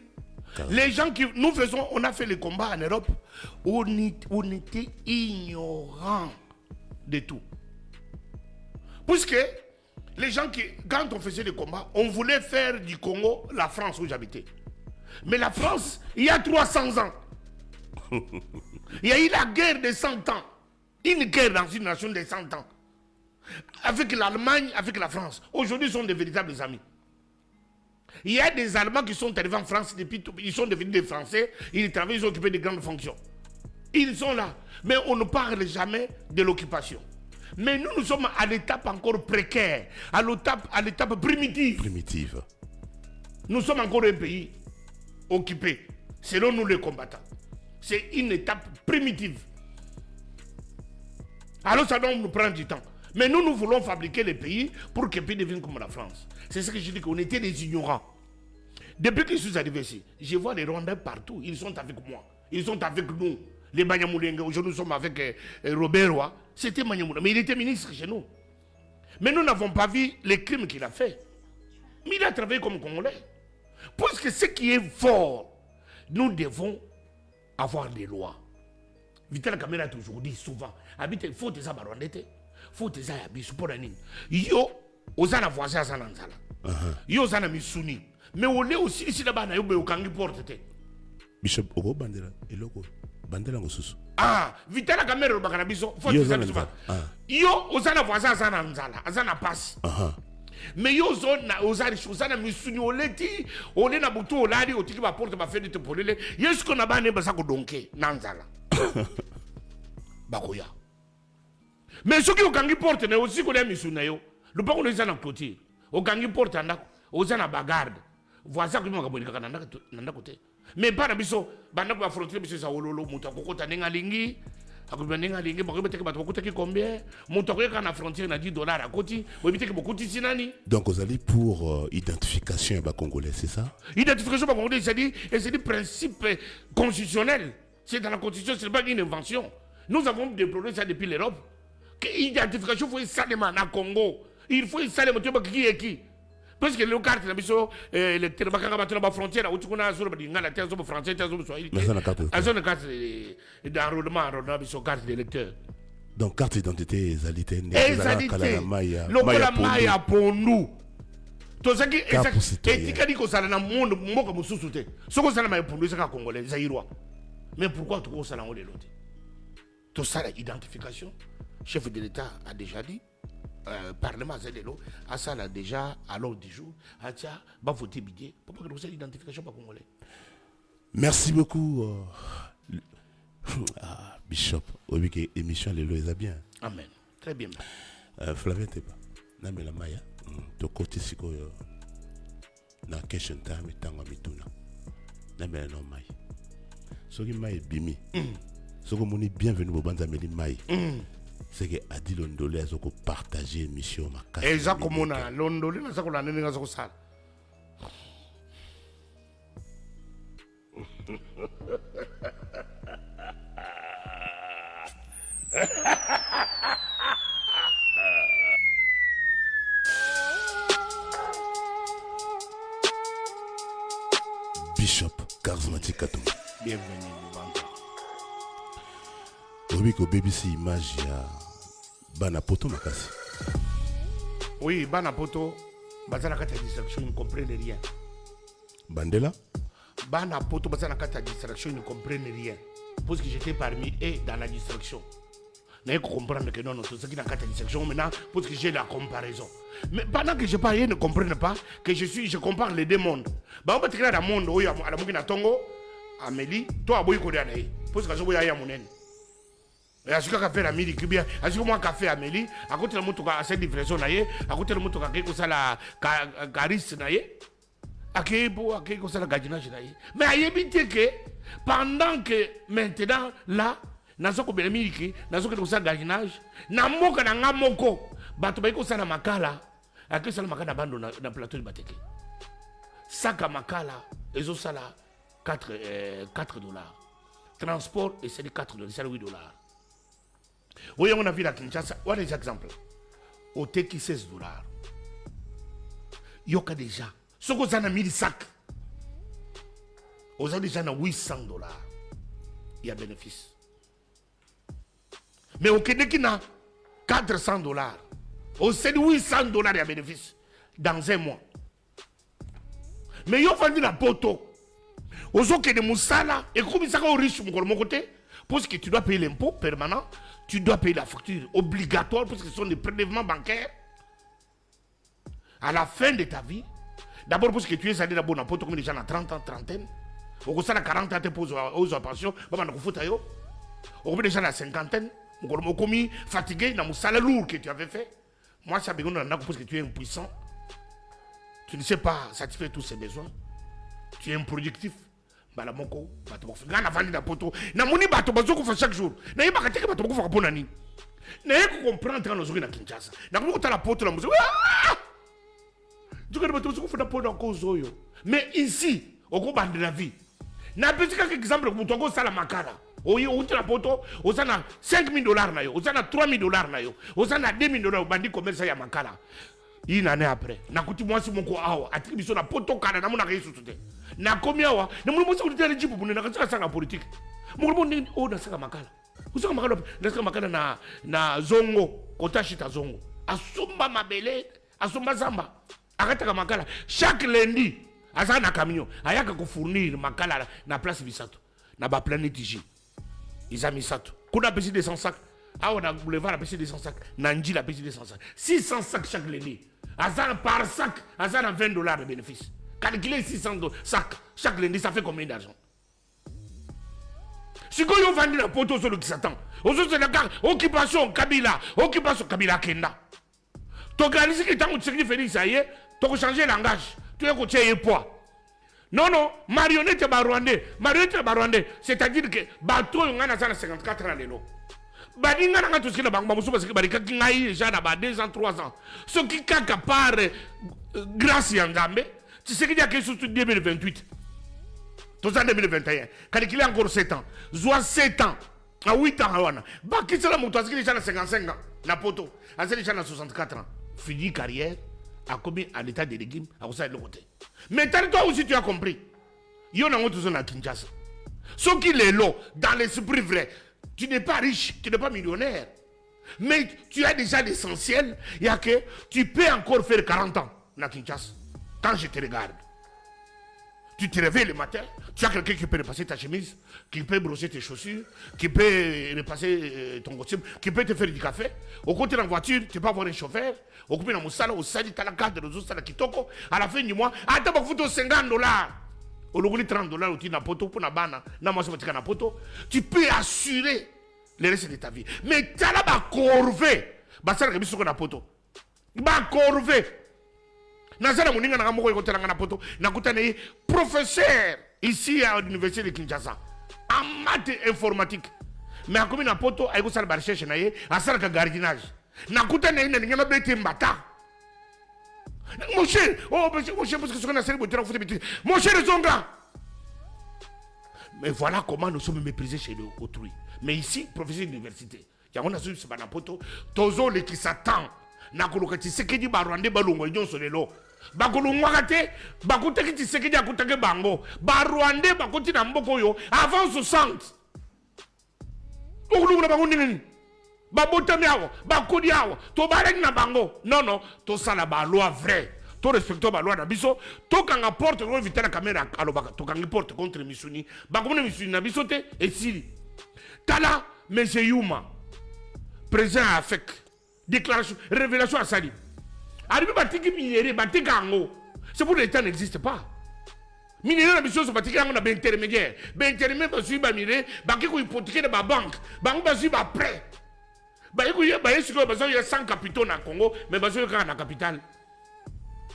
Les gens qui nous faisons, on a fait les combats en Europe, on était ignorants de tout. Puisque les gens qui, quand on faisait les combats, on voulait faire du Congo la France où j'habitais. Mais la France, il y a 300 ans, il y a eu la guerre de 100 ans. Une guerre dans une nation de 100 ans. Avec l'Allemagne, avec la France. Aujourd'hui, ils sont des véritables amis. Il y a des Allemands qui sont arrivés en France depuis tout, ils sont devenus des Français, ils travaillent, ils ont occupé de grandes fonctions. Ils sont là. Mais on ne parle jamais de l'occupation. Mais nous sommes à l'étape encore précaire, à l'étape primitive. Nous sommes encore un pays occupé, selon nous les combattants. C'est une étape primitive. Alors ça doit nous prendre du temps. Mais nous voulons fabriquer les pays pour que les pays deviennent comme la France. C'est ce que je dis, qu'on était des ignorants. Depuis que je suis arrivé ici, je vois les Rwandais partout. Ils sont avec moi. Ils sont avec nous. Les Banyamulenge, aujourd'hui nous sommes avec Robert Roy. C'était Banyamulenge, mais il était ministre chez nous. Mais nous n'avons pas vu les crimes qu'il a fait. Mais il a travaillé comme Congolais. Parce que ce qui est fort, nous devons avoir des lois. Vital Kamera a toujours dit souvent, il faut des abarondés, il faut des abis pour un yo, aux ana voisin à Sananzala. Yo, aux ana misuni. Mais on est aussi ici là-bas, on est au Kangi Porte. Bishop Ogo Bandera, et logo, Bandera Mosusu. Ah, Vital Kamera au Bakanabiso, faut des abis. Yo, aux ana voisin à Sananzala, à Sana passe. Mais yo zona ozari shosana misuni oleti ole na butu olari otiki ba porte ba fedi te polele yesko na bane basa ko donke nanzala bakoya mais soki okangi porte na aussi ko na misuni na yo le pas ko na na clôture okangi porte andako ozana bagarde voisin ko mo ka bonika na ndako te mais para biso banda ko affronter biso sa wololo muta ko kota nenga lingi akubandinga lingi bako beteke bato bakutaki combien monto ko na frontière na $10 à côté o biteke beaucoup tinani. Donc vous allez pour identification ba congolais, c'est ça? Identification ba congolais, c'est dit principe constitutionnel. C'est dans la constitution, c'est pas une invention. Nous avons développé ça depuis l'Europe. Que identification faut seulement na Congo. Il faut seulement qui est qui. Parce que le carte na biso le terbakanga bato na frontière au tukuna sur badinga la terre sur français terre sur swahili. Mais ça na carte d'enrôlement na biso carte d'électeur. Donc carte d'identité ezalité kala maya. Lokola maya pondu. To saki etikadi ko sala na monde mboka mususu te. Soko sala maya pondu saka congolais zairwa. Mais pourquoi tu ko sala ngole lote? To sala identification. Chef de l'État a déjà dit Parlement Zedelo, à ça là déjà à l'ordre du jour, à ça, va voter billet. Pourquoi que vous avez l'identification pas congolais? Merci beaucoup, Bishop. Oui, que émission les lois est bien. Amen. Très bien. Flavien Teba, Namela Maya, to côté siko na question time tango mituna. Namela no Maya. Soki Maya bimi. Soko moni bienvenue au Banza Meli Maya. C'est que Adi Londolé a partagé l'émission. Exactement, Londolé n'a pas de ça. Bishop charismatique Katumba. Bienvenue, Banza. Oui, que BBC image ya Banapoto Makasi. Oui, Banapoto, Bazana Kata distraction, ils ne comprennent rien. Bandela? Banapoto, Bazana Kata distraction, ils ne comprennent rien. Parce que j'étais parmi eux dans la distraction. Mais comprendre que non, tout ce qui est dans la distraction maintenant, parce que j'ai la comparaison. Mais pendant que je parle, ils ne comprennent pas que je compare les deux mondes. Bah, on va te créer un monde où il y a la Moukina Tongo, Amélie, toi, à Boyko Danaï. Parce que je vois, il y a mon haine. Et à ce que fait Amélie, qui bien, à ce que moi, café Amélie, à côté de la moto, à cette livraison, à côté de la moto, à quelque chose, la Caris, à quelque chose, la gadinage. Mais à éviter que, pendant que maintenant, là, nazo ko belemiki, nazo ko sa gadinage, na moka na ngamoko, bato ba ko sana makala, à que ça le makala bando na plateau de Bateke. Saka makala, ezo sala $4. Transport, et c'est $4, c'est $8. Oui, on a vu la Kinshasa. What is example? Au Teki $16. Yoka déjà. Ce qu'on a mis le sac. On a déjà $800. Il y a bénéfice. Mais au Québec, il y a $400. On sait $800, il y a bénéfice. Dans un mois. Mais il y a la poto. Aux autres qui Moussala, et comme ça, on riche mon côté, parce que tu dois payer l'impôt permanent, tu dois payer la facture obligatoire, parce que ce sont des prélèvements bancaires. À la fin de ta vie, d'abord parce que tu es allé d'abord dans comme les gens à 30 ans, trentaine, au cours de 40 ans, tu poses aux pensions, tu On est déjà à la cinquantaine. On est commis fatigué dans mon salaire lourd que tu avais fait. Moi, ça me donne parce que tu es impuissant. Tu ne sais pas satisfaire tous ses besoins. Tu es improductif. Balamoko, bato ngana vandi na poto. Na moni bato bazoko fa chaque jour. Na yeba kateka bato bako fa pona ni. Na yeko comprendre quand nous na Kinshasa. Na ko ta la poto la muzo. Tu connais bato bazoko fa pona ko zoyo. Mais ici, au gros bande de la vie. Na petit exemple ko mutongo sala makara. Oye outi la poto, osana $5,000 na yo, osana $3,000 na yo, osana $2,000 bandi commerce ya makara. Une année après, na kuti mwasi moko awa, attribution na poto kana na mona yesu tute. Na komi awa, na mona mwasi kuti tele jibu na katsa sanga politique. Mona mona o na sanga makala. Usanga makala, na sanga makala na zongo, kotashita zongo. Asumba mabele, asumba zamba. Akataka makala. Chaque lundi, azana na camion, ayaka ko fournir makala na place Bisato, na ba planète J. Ils ont mis ça tout. Qu'on a payé 200 sacs. Ah, on a boulevard a payé 200 sacs. Nandi a payé 200 sacs. 600 sacs chaque lundi. Azar par sac, Azar a $20 de bénéfice. Calculer 600 sacs chaque lundi, ça fait combien d'argent? Si vous vendez la poteau sur le qui s'attend, aujourd'hui, c'est occupation Kabila Kenda. Tu réalises que tant que tu fais ça, tu as changé le langage. Tu as coaché poids. Non, non, marionnette barwandais, c'est-à-dire que bateau yon a 54 ans lelo. Badi nga nga toski na bango musu parce que badi kaki ngai déjà na 2 ans 3 ans. Ce qui kaka par grâce ya Nzambe, tu sais qu'il y a quelque chose en 2028. Tout en 2021, quand il a encore 7 ans, soit 7 ans, à 8 ans wana. Ba ki sala mutu asiki déjà na 55 ans, na poto, asiki déjà na 64 ans. Fini carrière. A commis à l'état des légumes, à ça de l'autre côté. Mais toi aussi tu as compris. Il y en a un autre à Kinshasa. Ce qui est là, dans l'esprit vrai, tu n'es pas riche, tu n'es pas millionnaire. Mais tu as déjà l'essentiel, il y a que tu peux encore faire 40 ans à Kinshasa. Quand je te regarde, tu te réveilles le matin, tu as quelqu'un qui peut repasser ta chemise, qui peut brosser tes chaussures, qui peut repasser ton costume, qui peut te faire du café. Au côté de la voiture, tu peux avoir un chauffeur. Occupé dans mon salon, au sali, tu as la carte de ressources à la kitoko. À la fin du mois, attends, tu as $50. Au lieu de $30, tu as poto pour la bana, tu peux assurer le reste de ta vie. Mais tu as là ma corvée. Ça c'est ce qu'on a poto. Ma corvée. Nazara moninga na moko yokotela na poto. Na kutane professeur ici à l'université de Kinshasa en maths informatique. Mais à comme na poto ay ko sala ba recherche na ye, a sala ka gardiennage. Na kutane ina ninga bete mbata. Mon cher, parce que ce qu'on a sali botere foot bêtise. Mon cher Zonga. Mais voilà comment nous sommes méprisés chez autrui. Mais ici, professeur d'université, il y a un assuré sur na poto, tozo le qui s'attend. Na koloka Tshisekedi barwande balongo nyonso lelo. Bakolongwa kate, bakutaki Tshisekedi akutake bango. Barwande bakoti na mboko yo avant 60. Okulunga bango nini? Babotami awo, bakodi awo, to bareng na bango. Non non, to sala ba loi vrai. To respecto ba loi na biso, to kanga porte ko vitala caméra alobaka, to kanga porte contre Misuni. Bakomona Misuni na biso te esili. Tala monsieur Yuma. Président AFEC. Déclaration, révélation à Sali. Arrivé batiki minéré, batiki ango. C'est pour l'État n'existe pas. Minéré la mission c'est batiki ango na intermédiaire. Intermédiaire parce que ba minéré, batiki ko hypothéquer de ba banque. Banque parce que ba prêt. Ba yiko ya ba yesu ko parce que il y a 100 capitaux na Congo, mais parce que na capitale.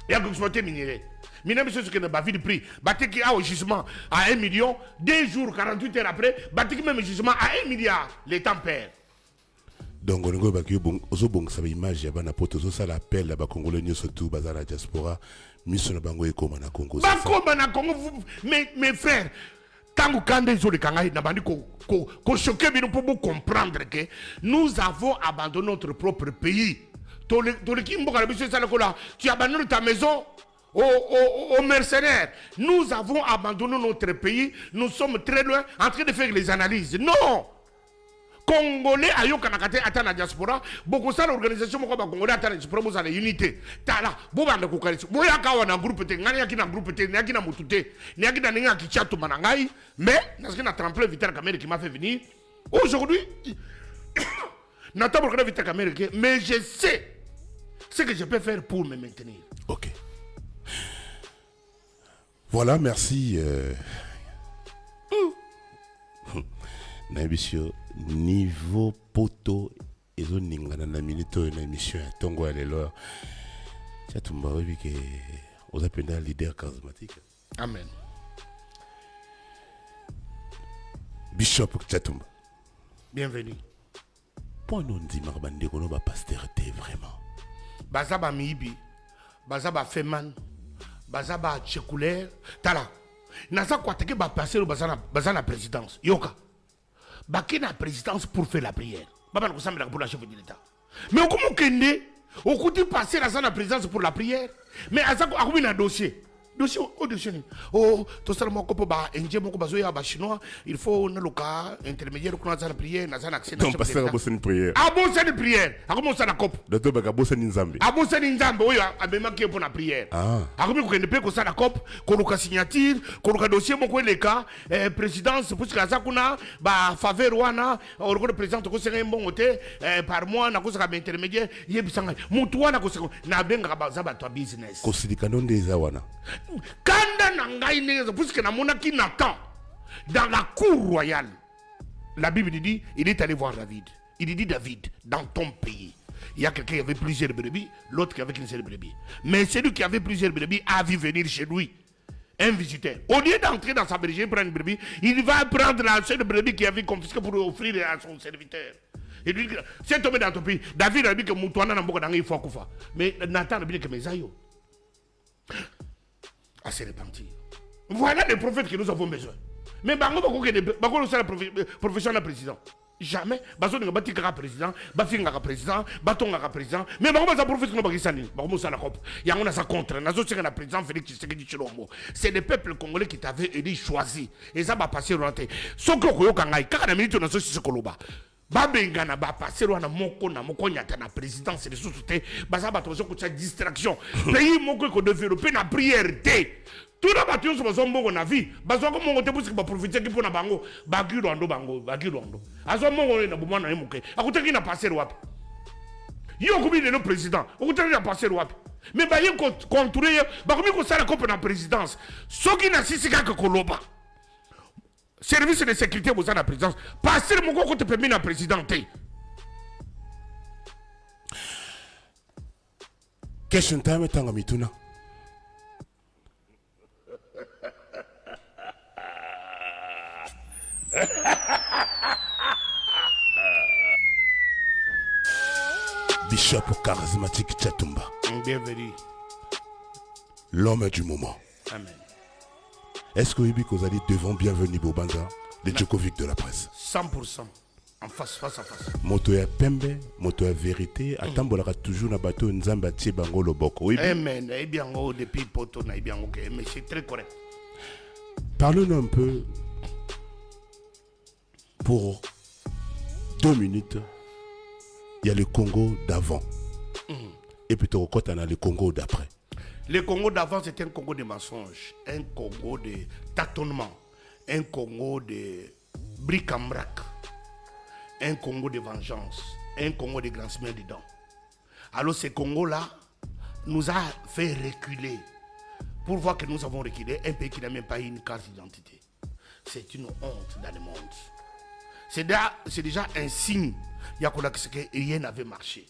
Il y a exploité minéré. Minéré mission c'est que ba vie de prix. Batiki a au jugement à 1 million, 2 jours 48 heures après, batiki même jugement à 1 milliard, l'État perd. Donc on a bon ça image ya bana poto ça l'appel là ba congolais surtout bazara diaspora mission na bango ekoma na Congo. Bakoma na Congo mes frères tangu kande zo le kanga na bandi ko choquer bino pour vous comprendre que nous avons abandonné notre propre pays. To le kimbo ka biso ça là tu abandonnes ta maison aux mercenaires. Nous avons abandonné notre pays, nous sommes très loin en train de faire les analyses. Non. Congolais ayoka na kate ata na diaspora boko sala organisation moko ba congolais ata na diaspora mo sala unité tala bo banda ko kalisi bo yaka wana groupe te ngani yaki na groupe te yaki na mutute yaki na ninga kichatu manangai mais parce que na tremplin Vital Kamerhe qui m'a fait venir aujourd'hui na table de Vital Kamerhe mais je sais ce que je peux faire pour me maintenir. OK. Voilà, merci Nabisio niveau poto ezo ningana na minute na émission ya tongo ya lelo Tchatumba oyebi ke oza penda leader charismatique. Amen. Bishop Tchatumba, Bienvenue. po no ndimaka bandeko no bapasteur te vraiment. Baza ba miibi, baza ba feman, baza ba tchekulaire. Tala, naza kwa teke ba passer baza na présidence. Yoka. Baki na présidence pour faire la prière. Baba na kusambela pour la chef de l'État. Mais au comment kende, au côté passer la présidence pour la prière. Mais azako akumi na dossier. Dossier au dossier. Oh, tout ça mon copo ba enje moko bazoya ba chinois, il faut na loka intermédiaire ko na za prière, na za accès na Donc pasteur a une prière. Ah bon c'est une prière. Akomo ça na copo. Docteur baka bossa ni nzambe. Ah bon c'est une nzambe oyo abema ki pour na prière. Ah. Akomi ko kende pe ko ça na copo, ko loka signature, ko loka dossier moko leka, présidence pour que za kuna ba faveur wana, o le président ko senga mbongo te par mois na ko ça ba intermédiaire, yebisanga. Mutu wana ko na benga ba za ba to business. Ko sidika nonde eza wana. Kanda nangai neza puisque na monaki Nathan dans la cour royale. La Bible dit il est allé voir David. Il dit David, dans ton pays, il y a quelqu'un qui avait plusieurs brebis, l'autre qui avait qu'une seule brebis. Mais celui qui avait plusieurs brebis a vu venir chez lui un visiteur. Au lieu d'entrer dans sa bergerie prendre une brebis, il va prendre la seule brebis qu'il avait confisquée pour offrir à son serviteur. Il lui dit, c'est tombé dans ton pays. David a dit que Moutouana n'a pas il faut koufa. Mais Nathan a dit que mes aïeux. À se repentir. Voilà les prophètes que nous avons besoin. Mais bango bako c'est la profession de président. Jamais baso nga batika président, bafinga président, batonga président. Mais bango ba prophète no bakisani, bango ça la cop. Yango na sa contre, nazo c'est la président Félix Tshisekedi Tshilombo. C'est le peuple congolais qui t'avait élu choisi. Et ça va passer rentré. Soko ko yoka ngai, kaka na minute na so si koloba. Babengana ba passer wana moko na moko nyata na présidence de sous-souté baza ba tozo ko distraction pays moko ko développer na prière té tout na batu so bazo mbongo na vie bazo ko mongo te puisque ba profiter ki pona bango bagido ando azo mongo na bumana emuke akutaki na passer wapi yo ko bi le président akutaki na passer wapi mais ba ye ko contrôler ba ko mi ko sala ko na présidence soki na sisika ko koloba service de sécurité vous avez la présidence. Passez le moment te permet la présidente. Question time tanga mituna. Bishop charismatique Tchatumba. Bienvenue. L'homme du moment. Amen. Est-ce que vous allez devant bienvenue Bobanga, le Djokovic de la presse? 100%. En face à face. Moto ya pembe, moto ya vérité, atambolaka toujours na bateau nzamba tie bango loboko. Oui. Amen. Eh bien, depuis poto na bien OK, mais c'est très correct. Parlons un peu pour 2 minutes. Il y a le Congo d'avant. Et puis tu as le Congo d'après. Le Congo d'avant, c'était un Congo de mensonges, un Congo de tâtonnement, un Congo de bric-en-brac, un Congo de vengeance, un Congo de grincement des dents. Alors ce Congo-là nous a fait reculer. Pour voir que nous avons reculé, un pays qui n'a même pas une carte d'identité. C'est une honte dans le monde. C'est déjà un signe que rien n'avait marché.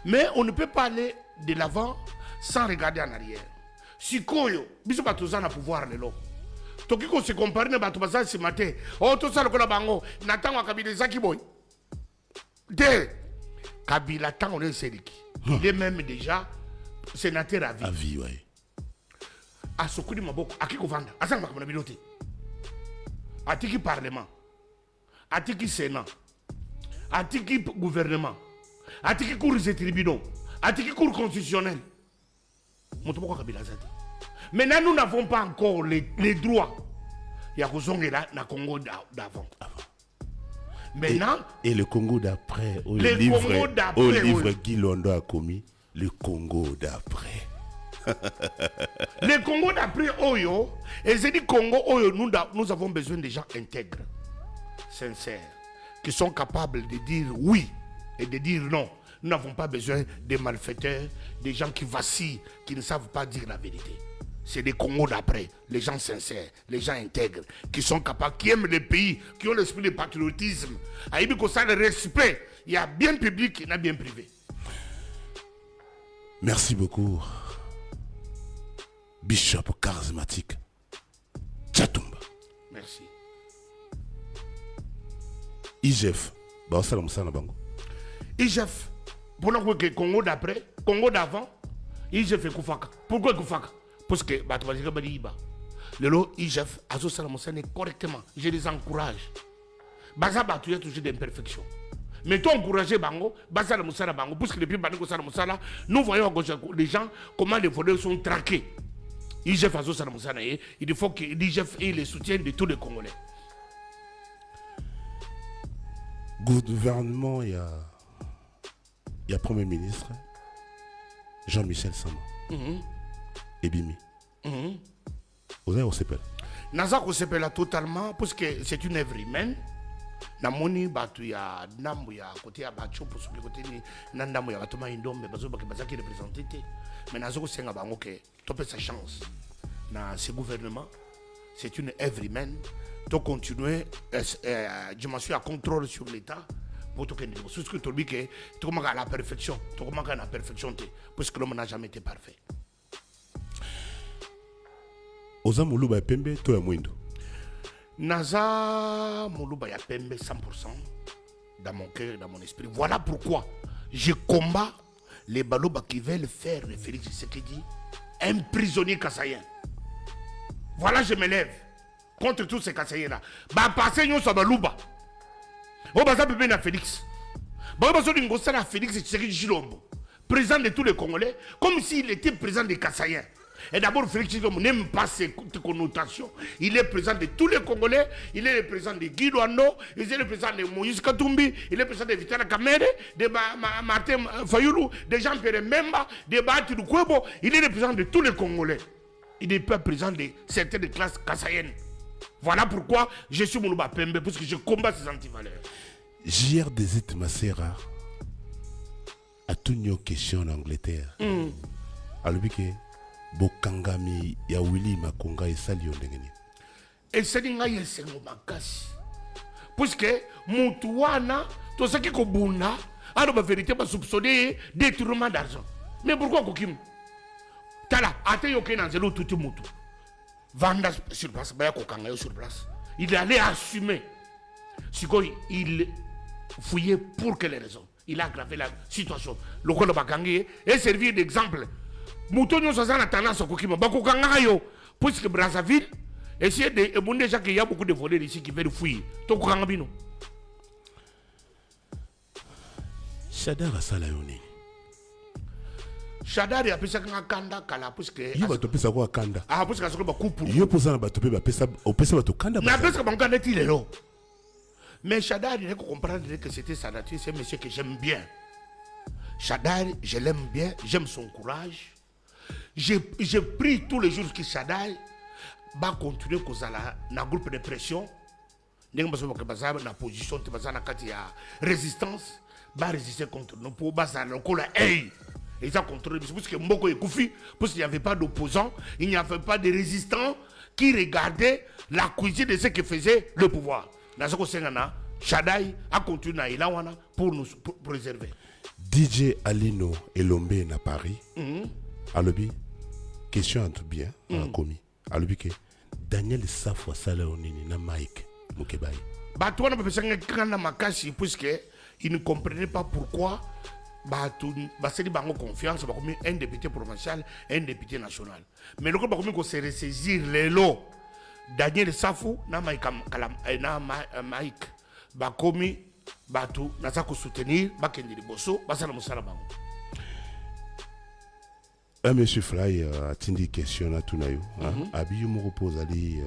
Mais on ne peut pas aller de l'avant sans regarder en arrière. Si koyo, biso batozana pouvoir lelo. Toki ko se comparer na bato bazali ce matin. Oh to ça le kola bango, natango Kabila zaki boy. De Kabila tango le seliki. Il est même déjà sénateur à vie. À vie, ouais. A sokudi maboko, akiko vanda, asanga makamana bilote. Atiki parlement. Atiki sénat. Atiki gouvernement. Atiki cour des tribunaux. Atiki cour constitutionnelle. Maintenant, nous n'avons pas encore les droits. Il y a là dans le Congo d'avant. Maintenant. Et le Congo d'après. Au livre Guy Londo a commis. Le Congo d'après. Le Congo d'après, Oyo. Et c'est dit Congo, Oyo, nous avons besoin de gens intègres, sincères, qui sont capables de dire oui et de dire non. Nous n'avons pas besoin des malfaiteurs, des gens qui vacillent, qui ne savent pas dire la vérité. c'est des Congos d'après, les gens sincères, les gens intègres, qui sont capables, qui aiment le pays, qui ont l'esprit de patriotisme. À Ibi ça le respect, il y a bien public, il y a bien privé. Merci beaucoup, Bishop charismatique Tchatumba. Merci. IGF, bah ça na bango. IGF, pour nous que Congo d'après, Congo d'avant, IGF est Koufaka. Pourquoi Koufaka? Parce que le lot IGF a correctement. Je les encourage. Baza Batu est toujours d'imperfection. Mais toi encourager Bango, Baza la Moussala Bango, parce que depuis Bango Sala Moussala, nous voyons à gauche les gens comment les voleurs sont traqués. IGF a Sala Moussala, il faut que l'IGF ait le soutien de tous les Congolais. Gouvernement, il y a Premier ministre Jean-Michel Sama. Ebimi. Vous avez aussi peur? Naza Kosepela totalement parce que c'est une œuvre humaine. Namoni batu ya nambu ya côté ya bacho pour ce côté ni nandamu ya batuma indombe bazo bazaki représenter té. Mais nazo senga bango que topé sa chance. Na ce gouvernement, c'est une œuvre humaine. To continuer dimension à contrôle sur l'état pour tout que ce que tu dis que tu commences à la perfection, tu commences à la perfection parce que l'homme n'a jamais été parfait. Oza Moulouba ya Pembe, to ya Mwindo. Naza Moulouba ya Pembe 100% dans mon cœur, dans mon esprit. Voilà pourquoi je combats les balobas qui veulent faire Félix Tshisekedi un prisonnier kassaïen. Voilà, je me lève contre tous ces kassaïens-là. Bah, passez nous sur Balouba. Oh, bah, ça peut bien à Félix. Bah, bah, ça peut bien à Félix Tshisekedi Chilombo, président de tous les Congolais, comme s'il était président des kassaïens. Et d'abord, Félix Tshisekedi n'aime pas ces connotations. Il est président de tous les Congolais. Il est le président de Guy Douando. Il est le président de Moïse Katumbi. Il est le président de Vitala Kamere, de Martin Fayoulou, de Jean-Pierre Memba, de Bahati Lukwebo. Il est le président de tous les Congolais. Il n'est pas président de certaines classes kassaïennes. Voilà pourquoi je suis Moulouba Pembe, parce que je combats ces antivaleurs. JR Desit Massera a tout une question en Angleterre. Alors que Bokangami ya Willy Makonga et Salio Ndengeni. Et c'est une aïe sengo makasi. Parce que Moutouana, tout ce qui est Kobuna, a la vérité va soupçonner détournement d'argent. Mais pourquoi Kokim? Tala, ate yoke dans zelo tout moutou. Vanda sur place, baya Kokanga sur place. Il allait assumer. Il fouillait pour quelles raisons? Il a aggravé la situation. Le Kolo Bakangi est servi d'exemple. Moutonio Sazana tendance à Kokima, Bakokangayo, puisque Brazzaville, essayer de. Et bon, déjà qu'il y a beaucoup de voleurs ici qui veulent fouiller. Tokangabino. Shadar a Salayoni. Shadar a pris un kanda kala, puisque. Il va te payer ça quoi kanda? Ah, puisque ça va couper. Il va ça va te payer ça au pesa va te kanda. Mais parce que mon kanda il est là. Mais Shadar, il faut comprendre que c'était sa nature, c'est un monsieur que j'aime bien. Shadar, je l'aime bien, j'aime son courage. Je prie tous les jours que Shadar va continuer dans groupe de pression. Dans la position de la résistance, va résister contre nous pour et ça contre nous. Parce que Mboko est Koufi, parce qu'il n'y avait pas d'opposants, il n'y avait pas de résistants qui regardaient la cuisine de ce que faisait le pouvoir. Shadai a continué pour nous préserver. DJ Alino Elombe na Paris. Alobi, question entre bien, commis. Alobi que Daniel Safwa Salaonini na Mike Mukebai. Toi, on a besoin de Makashi, puisque il ne comprenait pas pourquoi c'est une confiance, un député provincial, un député national. Mais le coup, il se ressaisir les lots. Daniel Safou na Mike Bakomi Batu, Nazako soutenir, Bakendi Bosso, Basala Moussala Bango. Monsieur Fly a une question à tout naïo. Abi me repose ali.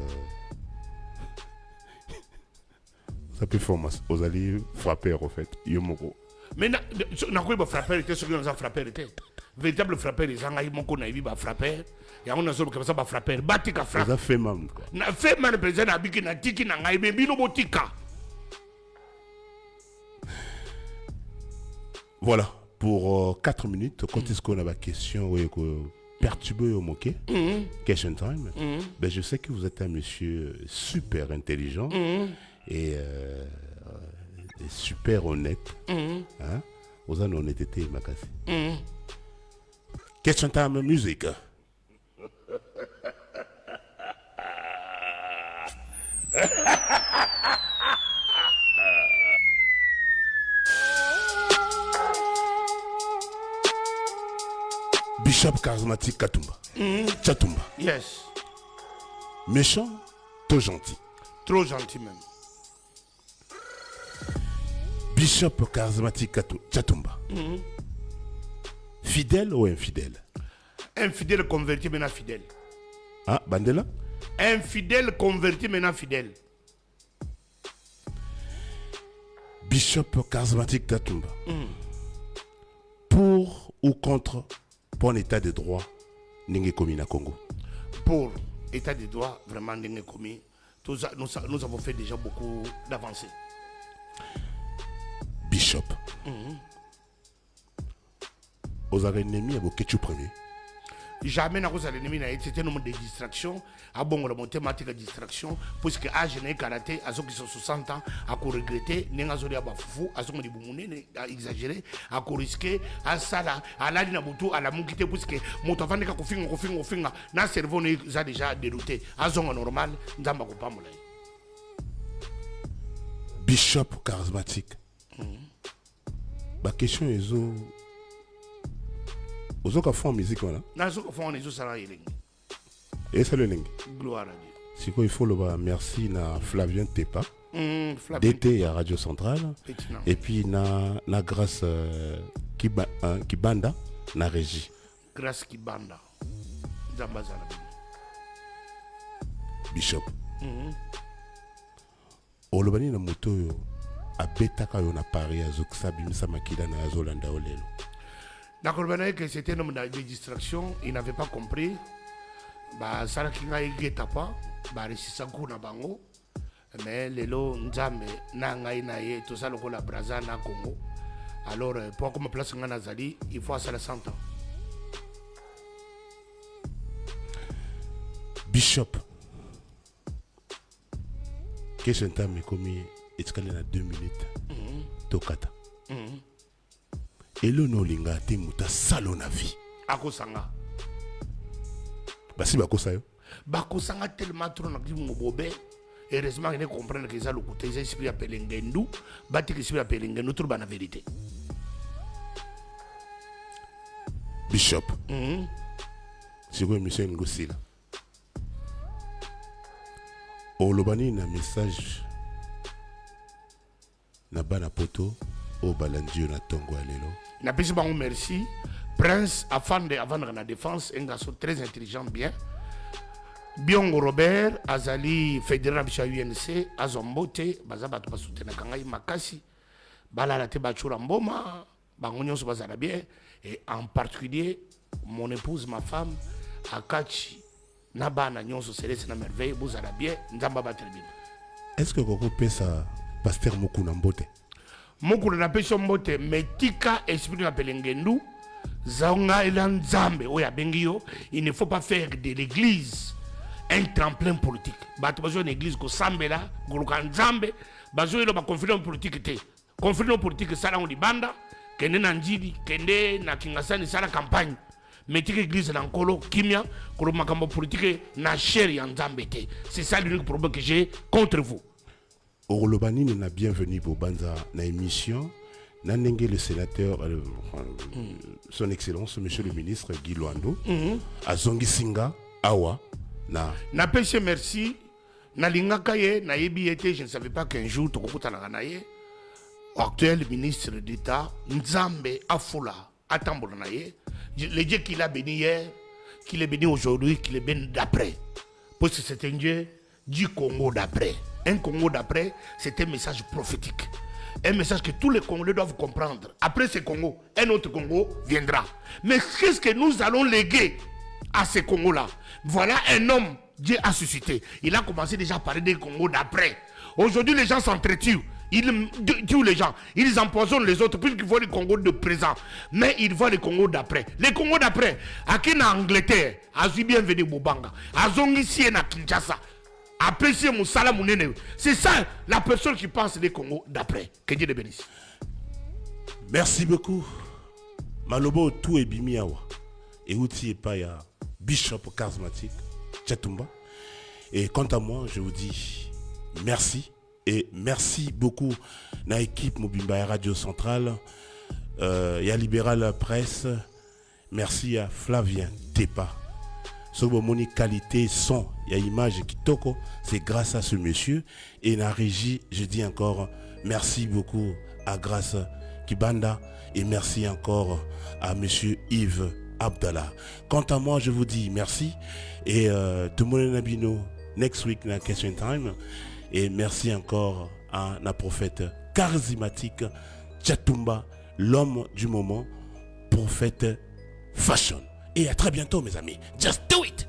Ça peut former aux alliés frapper en fait. Yomoro. Mais n'a quoi frapper était ce que nous a frappé était. Véritable frappeur les gens mon qu'on a vu ba frapper. Il y a un autre comme ça ba frapper. Batika frappe. Ça fait mal quoi. Na fait mal président abiki na tiki na ngai bino botika. Voilà, pour 4 minutes, quand est-ce qu'on a la question, oui, perturbé au moquet, question time, ben je sais que vous êtes un monsieur super intelligent et super honnête. Hein? Vous avez honnêteté, Makassi. Question time musique. Bishop charismatique Katumba. Tchatumba. Yes. Méchant, trop gentil. Trop gentil même. Bishop charismatique Tchatumba. Fidèle ou infidèle? Infidèle converti maintenant fidèle. Ah, Bandela? Infidèle converti maintenant fidèle. Bishop charismatique Tchatumba. Pour ou contre bon état de droit n'engé commis na Congo? Pour état de droit, vraiment n'engé commis. Nous avons fait déjà beaucoup d'avancées. Bishop. Aux ennemis, à vos ketchup premier. Jamais n'a pas l'ennemi, c'était un nombre de distractions. À bon, on a thématique de distraction. Puisque à Genève karaté, à ceux qui sont 60 ans, à quoi regretter, n'a pas à fou, à ceux qui ont exagéré, à quoi risquer, à ça, à la ligne à boutou, à la moukité, puisque mon enfant n'est qu'à confinger, n'a cerveau nous a déjà dérouté. À zone normal, nous n'avons pas moulé. Bishop charismatique. La question est aux autres font musique voilà. Et c'est le lingue. Gloire à Dieu. C'est quoi il faut le voir. Merci na Flavien Tepa. DT à Radio Centrale. Et puis na grâce Kibanda na régie. Grâce Kibanda. Bishop. Olobani na moto a betaka yo na Paris azoksa bimisa makila na azolanda olelo. D'accord, que c'était un homme de distraction, il n'avait pas compris. Bah, ça n'a pas pas, bah, réussissant na bango. Mais les lots nzambe na ngai na ye tout ça le la braza na Congo. Alors pour comme place ngana zali, il faut ça la 100 ans. Bishop. Qu'est-ce que tu as commis? Est-ce qu'elle a 2 minutes? Tokata. Et le nolinga te muta salo na vie. Akosanga. Basi bakosa yo. Bakosanga tellement trop na ki mobobé. Heureusement qu'ils comprennent que ça le côté ils esprit appelé ngendu, bati que esprit appelé ngendu trop la vérité. Bishop. C'est quoi monsieur Ngosila? Olobani na message na bana poto o balandio na tongo alelo. Na pesi bango merci. Prince avant de la défense, un garçon très intelligent bien. Biongo Robert azali fédéral bicha UNC azombote bazaba to basutena kangai makasi balala te bachura mboma bango nyonso bazala bien et en particulier mon épouse ma femme akachi na bana nyonso Céleste na merveille bozala bien nzamba batelbina. Est-ce que koko pesa pasteur Mokuna mbote? Mokuna na pesa mbote metika esprit na pelengendu zaonga elan nzambe oya bengio. Il ne faut pas faire de l'église un tremplin politique. Bato bazo une église ko sambela goluka nzambe bazo elo ba conflit politique te. Conflit politique sala on libanda kende na njidi kende na kingasani sala campagne. Mettez l'église dans Kolo, Kimia, Kolo Makambo politique, na chéri en Zambete. C'est ça l'unique problème que j'ai contre vous. Orolobani n'a bienvenue pour Banza na émission. Nanenge le sénateur, son excellence, monsieur le ministre Guy Luando, à Zongi Singa, Awa, na péché merci, na lingakaye, na yebiete, je ne savais pas qu'un jour, Tokokuta na ganaye, actuel ministre d'État, Nzambe Afula, Atambola naye, le Dieu qu'il a béni hier, qu'il est béni aujourd'hui, qu'il est béni d'après. Parce que c'est un Dieu du Congo d'après. Un Congo d'après, c'est un message prophétique. Un message que tous les Congolais doivent comprendre. Après ce Congo, un autre Congo viendra. Mais qu'est-ce que nous allons léguer à ce Congo-là? Voilà un homme, Dieu a suscité. Il a commencé déjà à parler des Congo d'après. Aujourd'hui, les gens s'entretuent. Ils tuent les gens, ils empoisonnent les autres puisqu'ils voient le Congo de présent. Mais ils voient le Congo d'après. Le Congo d'après, à qui en Angleterre, à bienvenue Bobanga, à Zongisie na Kinshasa, après c'est Moussala Mounene. C'est ça la personne qui pense le Congo d'après. Que Dieu le bénisse. Merci beaucoup. Malobo tout est bimiawa. Et outil est pas ya Bishop charismatique Tchatumba. Et quant à moi, je vous dis merci. Et merci beaucoup à l'équipe Mobimba Radio Centrale, et à Libéral Presse. Merci à Flavien Tepa. Sur mon qualité son, il y a image qui toko, c'est grâce à ce monsieur. Et la régie, je dis encore merci beaucoup à Grâce Kibanda et merci encore à monsieur Yves Abdallah. Quant à moi, je vous dis merci et tout le monde nabino next week na question time. Et merci encore à la prophète charismatique Tchatumba, l'homme du moment, prophète fashion. Et à très bientôt mes amis. Just do it!